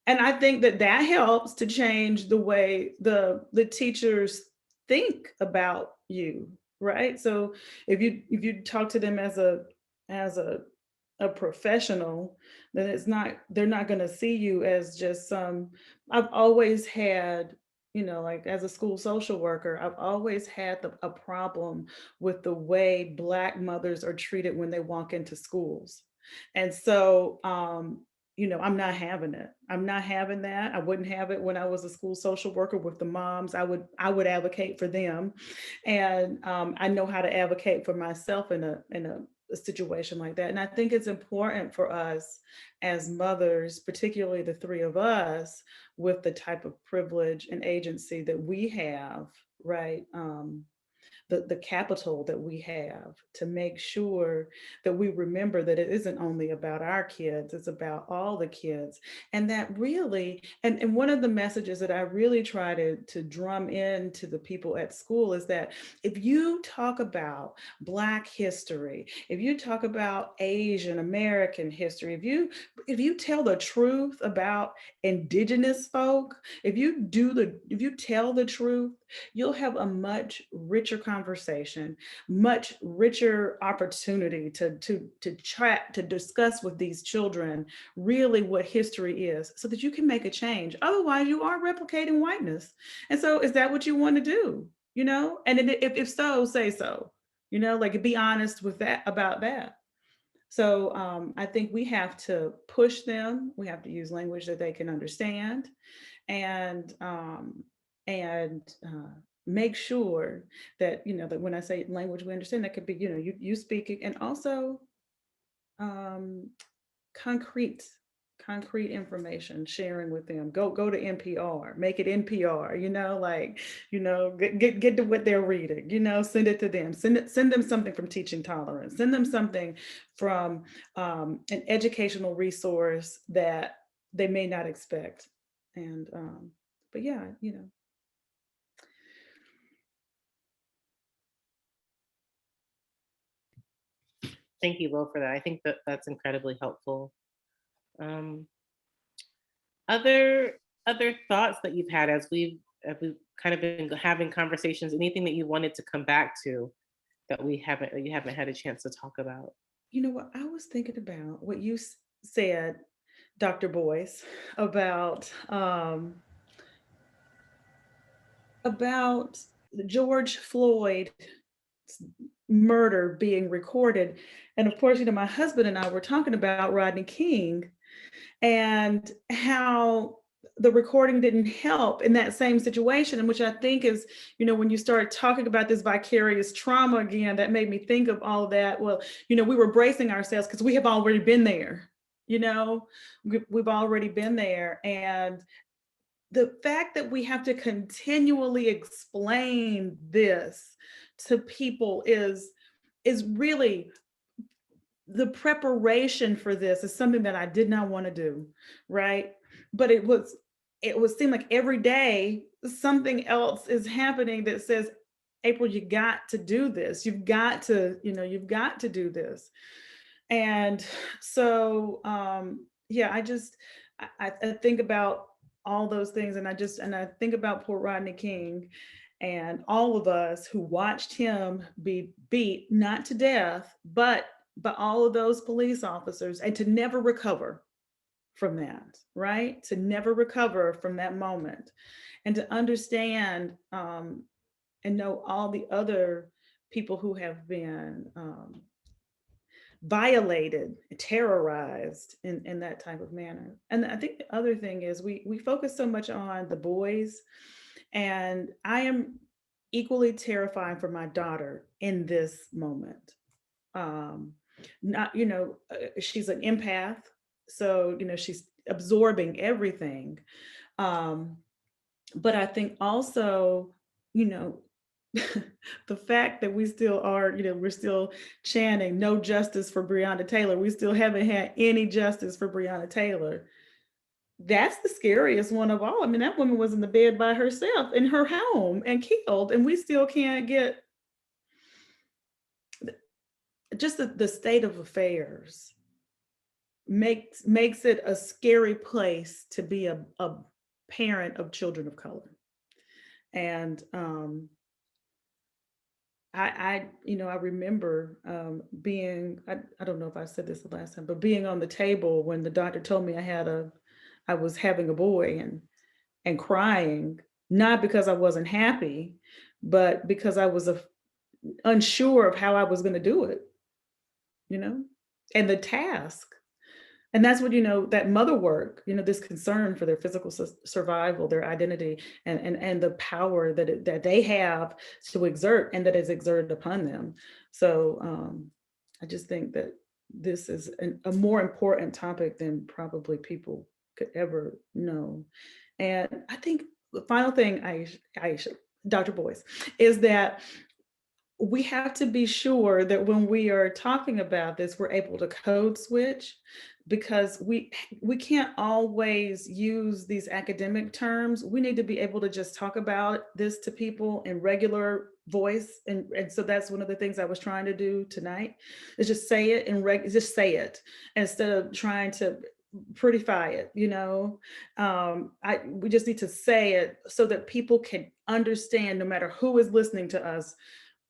And I think that that helps to change the way the teachers think about you, right? So if you talk to them as a professional, then they're not going to see you as just some. I've always had, like as a school social worker, I've always had a problem with the way Black mothers are treated when they walk into schools. And so I'm not having it. I'm not having that. I wouldn't have it when I was a school social worker with the moms. I would advocate for them, and I know how to advocate for myself in a situation like that. And I think it's important for us as mothers, particularly the three of us, with the type of privilege and agency that we have, right? The capital that we have, to make sure that we remember that it isn't only about our kids, it's about all the kids. And that really, and one of the messages that I really try to drum in to the people at school is that if you talk about Black history, if you talk about Asian American history, if you tell the truth about Indigenous folk, if you tell the truth, you'll have a much richer conversation, much richer opportunity to chat, to discuss with these children really what history is, so that you can make a change. Otherwise, you are replicating whiteness. And so, is that what you want to do? And if so, say so. Like, be honest with that, about that. So I think we have to push them. We have to use language that they can understand, and make sure that that when I say language we understand, that could be you speaking, and also um, concrete information sharing with them. Go to NPR, make it NPR, like, get to what they're reading, send it to them, send them something from Teaching Tolerance, send them something from an educational resource that they may not expect. And but yeah, Thank you, Will, for that. I think that that's incredibly helpful. Um, other thoughts that you've had as we've kind of been having conversations, anything that you wanted to come back to that you haven't had a chance to talk about? What I was thinking about, what you said, Dr. Boyce, about George Floyd murder being recorded. And of course, my husband and I were talking about Rodney King and how the recording didn't help in that same situation, and which I think is, when you start talking about this vicarious trauma again, that made me think of all of that. Well, we were bracing ourselves because we have already been there. We've already been there. And the fact that we have to continually explain this to people is really, the preparation for this is something that I did not want to do, right? But it would seem like every day something else is happening that says, April, you got to do this. You've got to do this. And so yeah, I think about all those things, and I think about poor Rodney King and all of us who watched him be beat, not to death, but all of those police officers, and to never recover from that, right? To never recover from that moment, and to understand and know all the other people who have been violated, terrorized in that type of manner. And I think the other thing is we focus so much on the boys, and I am equally terrified for my daughter in this moment. Not, she's an empath, so she's absorbing everything. But I think also, the fact that we still are, we're still chanting no justice for Breonna Taylor. We still haven't had any justice for Breonna Taylor. That's the scariest one of all. I mean, that woman was in the bed by herself in her home and killed, and we still can't get just the state of affairs makes it a scary place to be a parent of children of color. And I remember being, I don't know if I said this the last time, but being on the table when the doctor told me I was having a boy, and crying, not because I wasn't happy, but because I was unsure of how I was going to do it, and the task. And that's what, that mother work, this concern for their physical survival, their identity, and the power that they have to exert, and that is exerted upon them. So I just think that this is a more important topic than probably people could ever know. And I think the final thing, Ayesha, Dr. Boyce, is that we have to be sure that when we are talking about this, we're able to code switch, because we can't always use these academic terms. We need to be able to just talk about this to people in regular voice. And so that's one of the things I was trying to do tonight, is just say it just say it, instead of trying to prettify it. We just need to say it so that people can understand, no matter who is listening to us,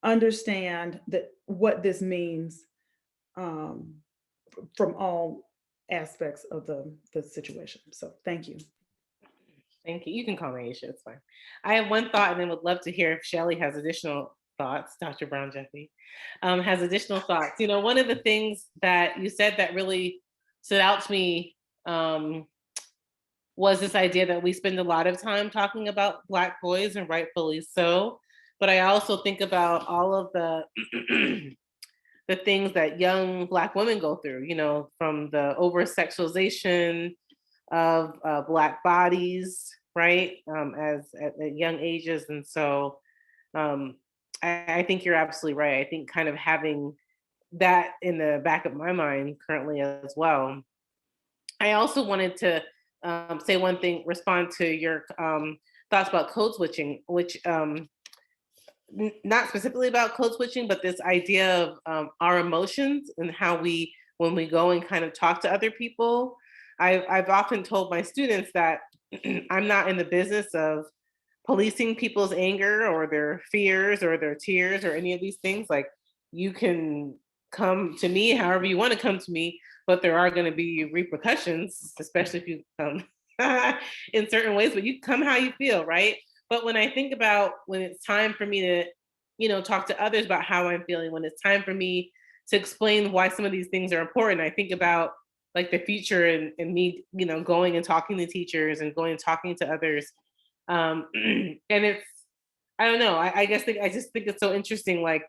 understand that what this means from all aspects of the situation. So thank you. Thank you. You can call me Ayesha, it's fine. I have one thought, and then would love to hear if Shelly has additional thoughts. Dr. Brown-Jeffy has additional thoughts. One of the things that you said that really stood out to me was this idea that we spend a lot of time talking about Black boys, and rightfully so. But I also think about all of the the things that young Black women go through, from the over-sexualization of Black bodies, right, at young ages. And so I think you're absolutely right. I think kind of having that in the back of my mind currently as well. I also wanted to say one thing, respond to your thoughts about code switching, which not specifically about code switching, but this idea of our emotions and how when we go and kind of talk to other people. I've often told my students that I'm not in the business of policing people's anger or their fears or their tears or any of these things. Like, you can come to me however you want to come to me, but there are going to be repercussions, especially if you come in certain ways, but you come how you feel, right? But when I think about when it's time for me to, talk to others about how I'm feeling, when it's time for me to explain why some of these things are important, I think about like the future and me, going and talking to teachers and going and talking to others. And it's, I don't know, I just think it's so interesting. Like,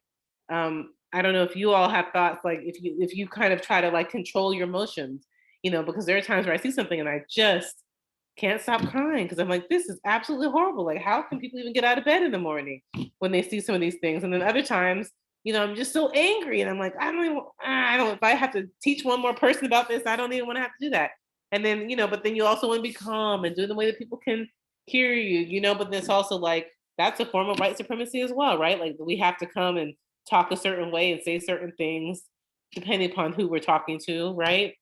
I don't know if you all have thoughts, like if you kind of try to like control your emotions, because there are times where I see something and I just can't stop crying because I'm like, this is absolutely horrible. Like, how can people even get out of bed in the morning when they see some of these things? And then other times, I'm just so angry and I'm like, if I have to teach one more person about this, I don't even want to have to do that. And then, but then you also want to be calm and do it in the way that people can hear you, but it's also like, that's a form of white supremacy as well, right? Like, we have to come and talk a certain way and say certain things depending upon who we're talking to, right?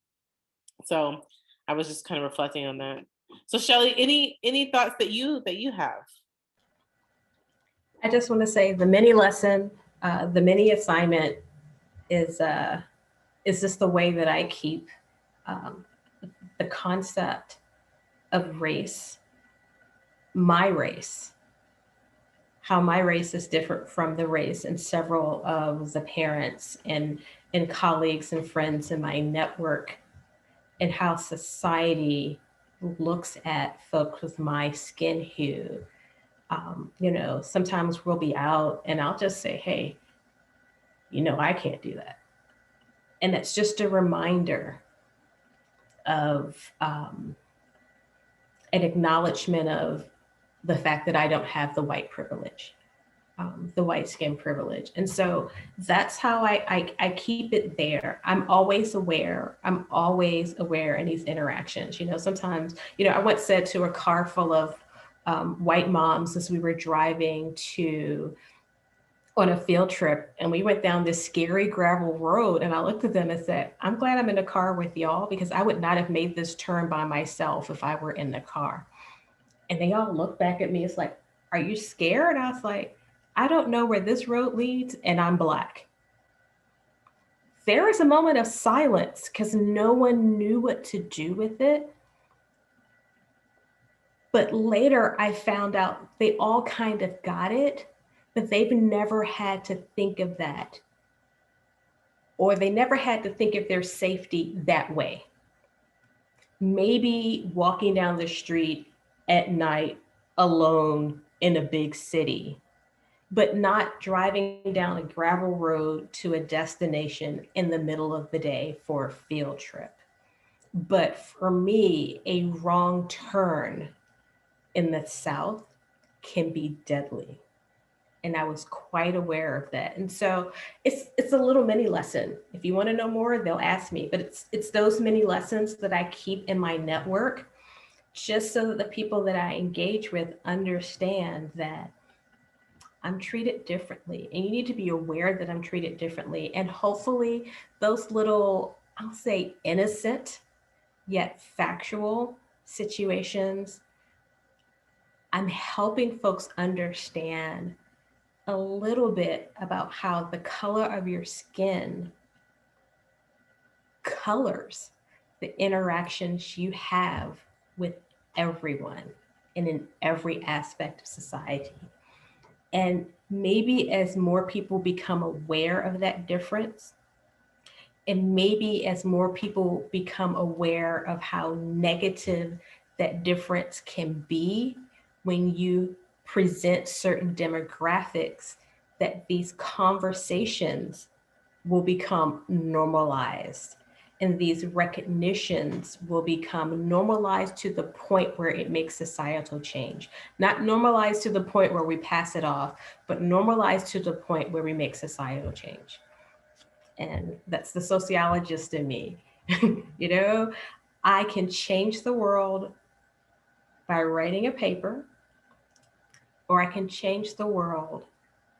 So I was just kind of reflecting on that. So Shelly, any thoughts that you have? I just want to say the mini lesson, the mini assignment is just the way that I keep the concept of race, my race, how my race is different from the race and several of the parents and colleagues and friends in my network, and how society looks at folks with my skin hue. Sometimes we'll be out and I'll just say, hey, I can't do that. And it's just a reminder of an acknowledgement of the fact that I don't have the white privilege, the white skin privilege. And so that's how I keep it there. I'm always aware in these interactions. Sometimes, I once said to a car full of white moms as we were driving to on a field trip, and we went down this scary gravel road, and I looked at them and said, I'm glad I'm in the car with y'all, because I would not have made this turn by myself if I were in the car. And they all looked back at me. It's like, are you scared? I was like, I don't know where this road leads, and I'm Black. There was a moment of silence because no one knew what to do with it. But later I found out they all kind of got it, but they've never had to think of that, or they never had to think of their safety that way. Maybe walking down the street at night alone in a big city, but not driving down a gravel road to a destination in the middle of the day for a field trip. But for me, a wrong turn in the South can be deadly. And I was quite aware of that. And so it's a little mini lesson. If you want to know more, they'll ask me. But it's those mini lessons that I keep in my network, just so that the people that I engage with understand that I'm treated differently. And you need to be aware that I'm treated differently. And hopefully those little, I'll say, innocent yet factual situations, I'm helping folks understand a little bit about how the color of your skin colors the interactions you have with everyone and in every aspect of society. And maybe as more people become aware of that difference, and maybe as more people become aware of how negative that difference can be when you present certain demographics, that these conversations will become normalized, and these recognitions will become normalized to the point where it makes societal change. Not normalized to the point where we pass it off, but normalized to the point where we make societal change. And that's the sociologist in me. You know, I can change the world by writing a paper, or I can change the world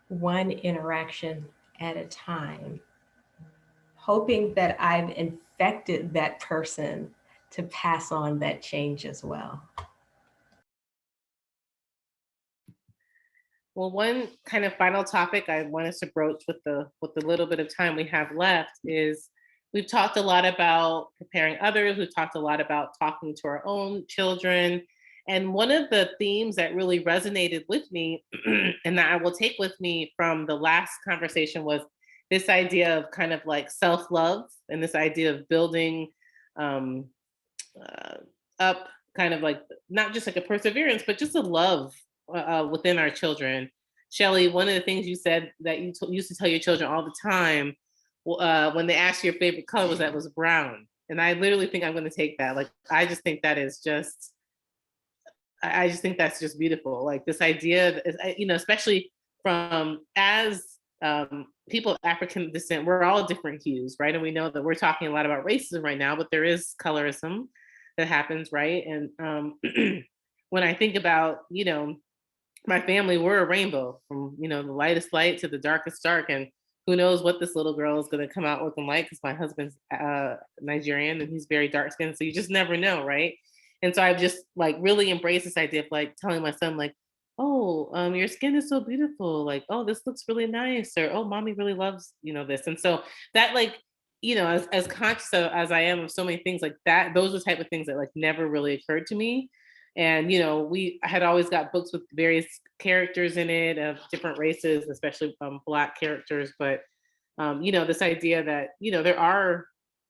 one interaction at a time, hoping that I've infected that person to pass on that change as well. Well, one kind of final topic I want us to broach with the little bit of time we have left is, we've talked a lot about preparing others. We've talked a lot about talking to our own children. And one of the themes that really resonated with me and that I will take with me from the last conversation was this idea of kind of like self-love, and this idea of building um, up kind of like not just like a perseverance, but just a love within our children. Shelly, one of the things you said that you used to tell your children all the time when they asked you your favorite color was brown. And I literally think I'm going to take that. Like, I just think that is just, I just think that's just beautiful. Like this idea, you know, especially from as people of African descent, we're all different hues, right? And we know that we're talking a lot about racism right now, but there is colorism that happens, right? And when I think about, you know, my family, we're a rainbow from, you know, the lightest light to the darkest dark. And who knows what this little girl is going to come out looking like, because my husband's Nigerian and he's very dark skinned. So you just never know, right? And so I've just like really embraced this idea of like telling my son, like, oh, your skin is so beautiful. Like, oh, this looks really nice. Or, oh, mommy really loves, you know, this. And so that, like, you know, as conscious as I am of so many things like that, those are the type of things that like never really occurred to me. And, you know, I had always got books with various characters in it of different races, especially Black characters. But, you know, this idea that, you know,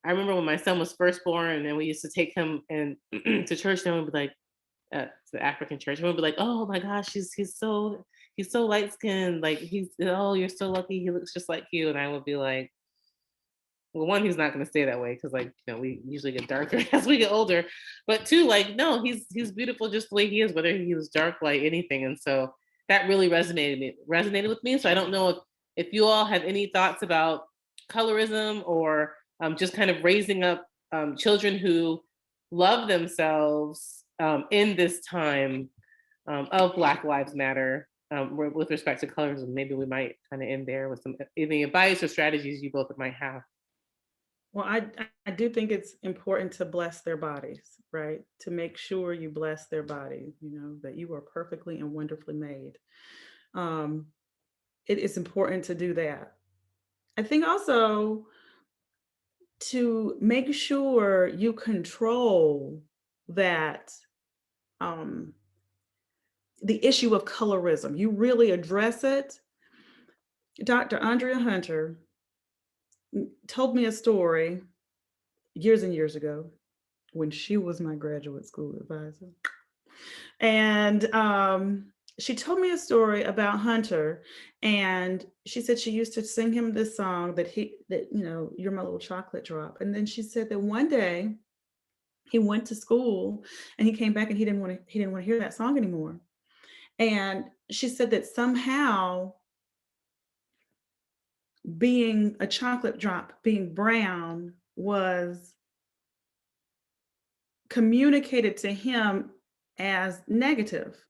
I remember when my son was first born and we used to take him and to church, and we'd be like, to the African church, and we'd be like, oh my gosh, he's so light skinned. Like oh, you're so lucky. He looks just like you. And I would be like, well, one, he's not going to stay that way because, like, you know, we usually get darker as we get older. But two, like, no, he's beautiful just the way he is, whether he was dark, light, anything. And so that really resonated with me. So I don't know if you all have any thoughts about colorism, or just kind of raising up children who love themselves in this time of Black Lives Matter. with respect to colorism. Maybe we might kind of end there with some any advice or strategies you both might have. Well, I do think it's important to bless their bodies, right? To make sure you bless their body, that you are perfectly and wonderfully made. It is important to do that. I think also to make sure you control that the issue of colorism, you really address it. Dr. Andrea Hunter told me a story years and years ago when she was my graduate school advisor. And she told me a story about Hunter, and she said she used to sing him this song that you're my little chocolate drop. And then she said that one day he went to school and he came back and he didn't want to hear that song anymore. And she said that somehow being a chocolate drop, being brown, was communicated to him as negative.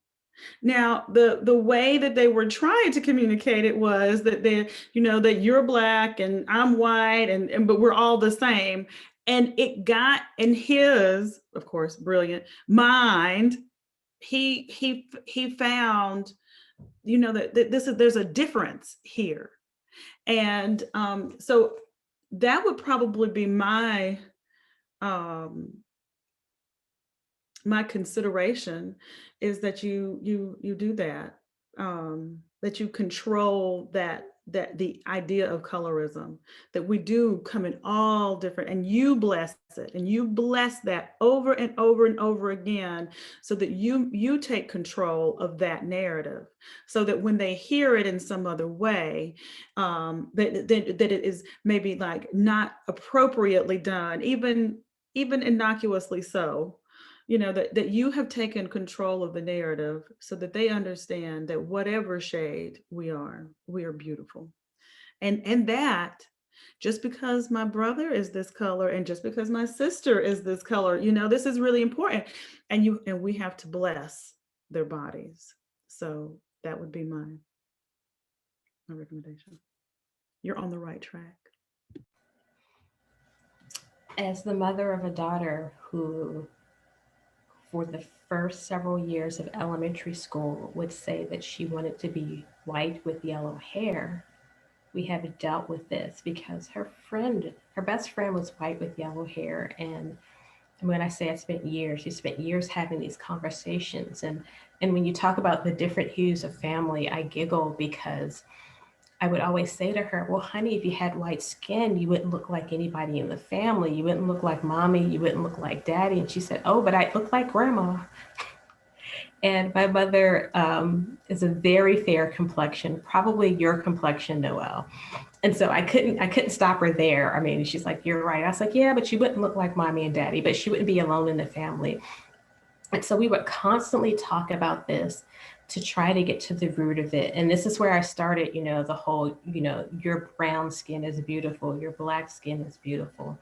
Now, the way that they were trying to communicate it was that that you're Black and I'm white and but we're all the same. And it got in his, of course, brilliant mind. He found, that there's a difference here. And so that would probably be my my consideration, is that you do that, that you control that the idea of colorism, that we do come in all different, and you bless it, and you bless that over and over and over again, so that you take control of that narrative, so that when they hear it in some other way, that it is maybe like not appropriately done, even innocuously so, that you have taken control of the narrative, so that they understand that whatever shade we are beautiful. And that just because my brother is this color, and just because my sister is this color, this is really important. And we have to bless their bodies. So that would be my recommendation. You're on the right track. As the mother of a daughter who, for the first several years of elementary school, would say that she wanted to be white with yellow hair, we have dealt with this because her best friend was white with yellow hair. And when I say I spent years, she spent years having these conversations. And when you talk about the different hues of family, I giggle because I would always say to her, well, honey, if you had white skin, you wouldn't look like anybody in the family. You wouldn't look like mommy. You wouldn't look like daddy. And she said, oh, but I look like grandma. And my mother is a very fair complexion, probably your complexion, Noelle. And so I couldn't stop her there. I mean, she's like, you're right. I was like, yeah, but you wouldn't look like mommy and daddy, but she wouldn't be alone in the family. And so we would constantly talk about this to try to get to the root of it. And this is where I started, the whole, your brown skin is beautiful, your Black skin is beautiful.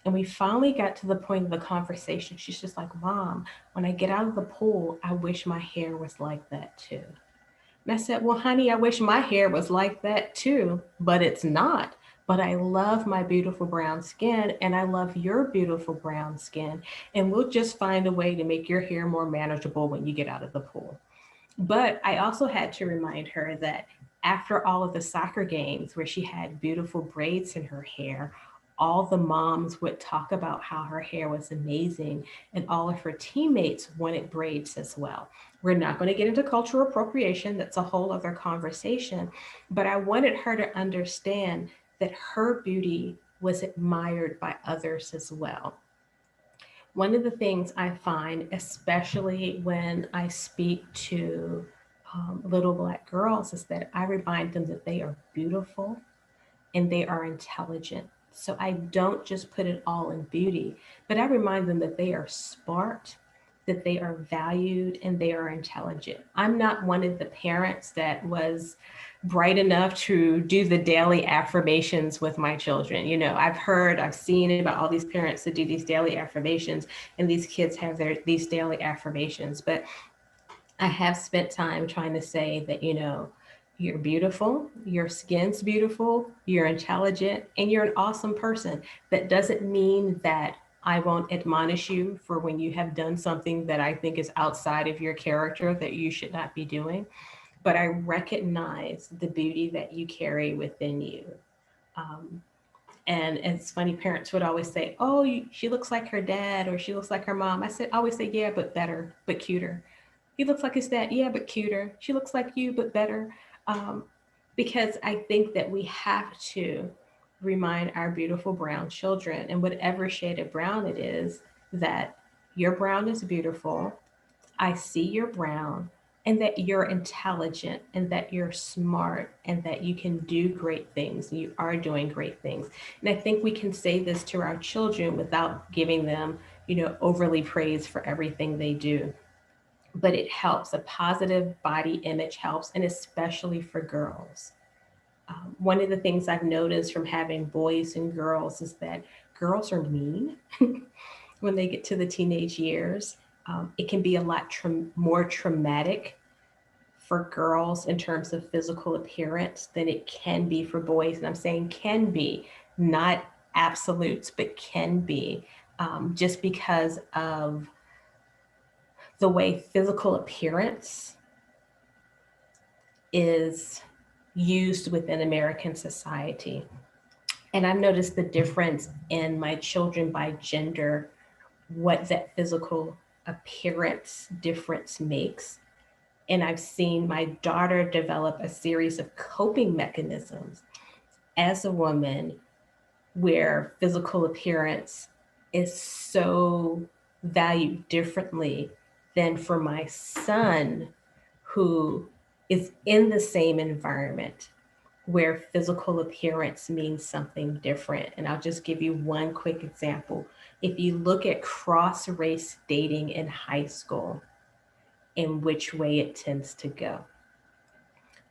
And we finally got to the point of the conversation. She's just like, Mom, when I get out of the pool, I wish my hair was like that too. And I said, well, honey, I wish my hair was like that too, but it's not. But I love my beautiful brown skin, and I love your beautiful brown skin. And we'll just find a way to make your hair more manageable when you get out of the pool. But I also had to remind her that after all of the soccer games where she had beautiful braids in her hair, all the moms would talk about how her hair was amazing, and all of her teammates wanted braids as well. We're not going to get into cultural appropriation. That's a whole other conversation. But I wanted her to understand that her beauty was admired by others as well. One of the things I find, especially when I speak to little Black girls, is that I remind them that they are beautiful and they are intelligent. So I don't just put it all in beauty, but I remind them that they are smart, that they are valued, and they are intelligent. I'm not one of the parents that was bright enough to do the daily affirmations with my children. I've seen about all these parents that do these daily affirmations, and these kids have these daily affirmations. But I have spent time trying to say that, you're beautiful, your skin's beautiful, you're intelligent, and you're an awesome person. That doesn't mean that I won't admonish you for when you have done something that I think is outside of your character that you should not be doing. But I recognize the beauty that you carry within you. Um, and it's funny, parents would always say, "Oh, she looks like her dad or she looks like her mom." I always say, "Yeah, but better, but cuter." He looks like his dad, yeah, but cuter. She looks like you, but better. Um, because I think that we have to remind our beautiful brown children, and whatever shade of brown it is, that your brown is beautiful. I see your brown, and that you're intelligent, and that you're smart, and that you can do great things. You are doing great things. And I think we can say this to our children without giving them, overly praise for everything they do. But it helps. A positive body image helps, and especially for girls. One of the things I've noticed from having boys and girls is that girls are mean when they get to the teenage years. It can be a lot more traumatic for girls in terms of physical appearance than it can be for boys. And I'm saying can be, not absolutes, but can be, just because of the way physical appearance is used within American society. And I've noticed the difference in my children by gender, what that physical appearance difference makes. And I've seen my daughter develop a series of coping mechanisms as a woman where physical appearance is so valued differently than for my son, who is in the same environment where physical appearance means something different. And I'll just give you one quick example. If you look at cross race dating in high school, in which way it tends to go.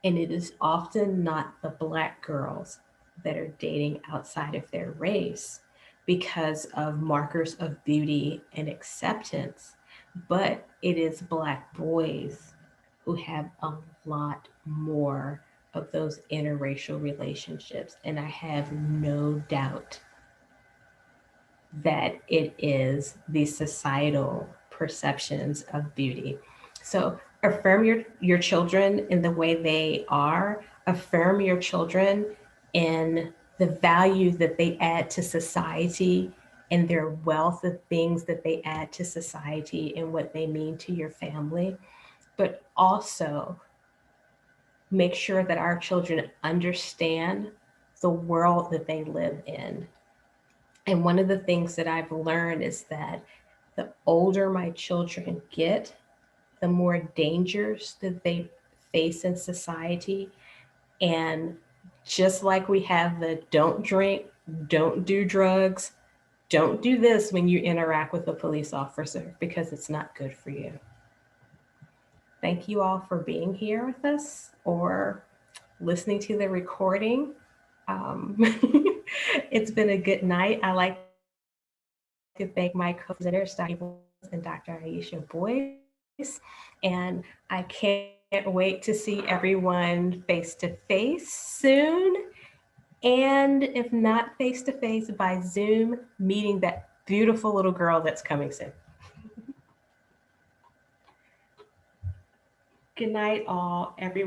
And it is often not the Black girls that are dating outside of their race because of markers of beauty and acceptance, but it is Black boys who have a lot more of those interracial relationships. And I have no doubt that it is the societal perceptions of beauty. So affirm your children in the way they are, affirm your children in the value that they add to society and their wealth of things that they add to society and what they mean to your family. But also make sure that our children understand the world that they live in. And one of the things that I've learned is that the older my children get, the more dangers that they face in society. And just like we have the don't drink, don't do drugs, don't do this when you interact with a police officer because it's not good for you. Thank you all for being here with us or listening to the recording. It's been a good night. I like to thank my co-presenters, Dr. Boyce and Dr. Ayesha Boyce. And I can't wait to see everyone face to face soon. And if not face to face, by Zoom, meeting that beautiful little girl that's coming soon. Good night, all, everyone.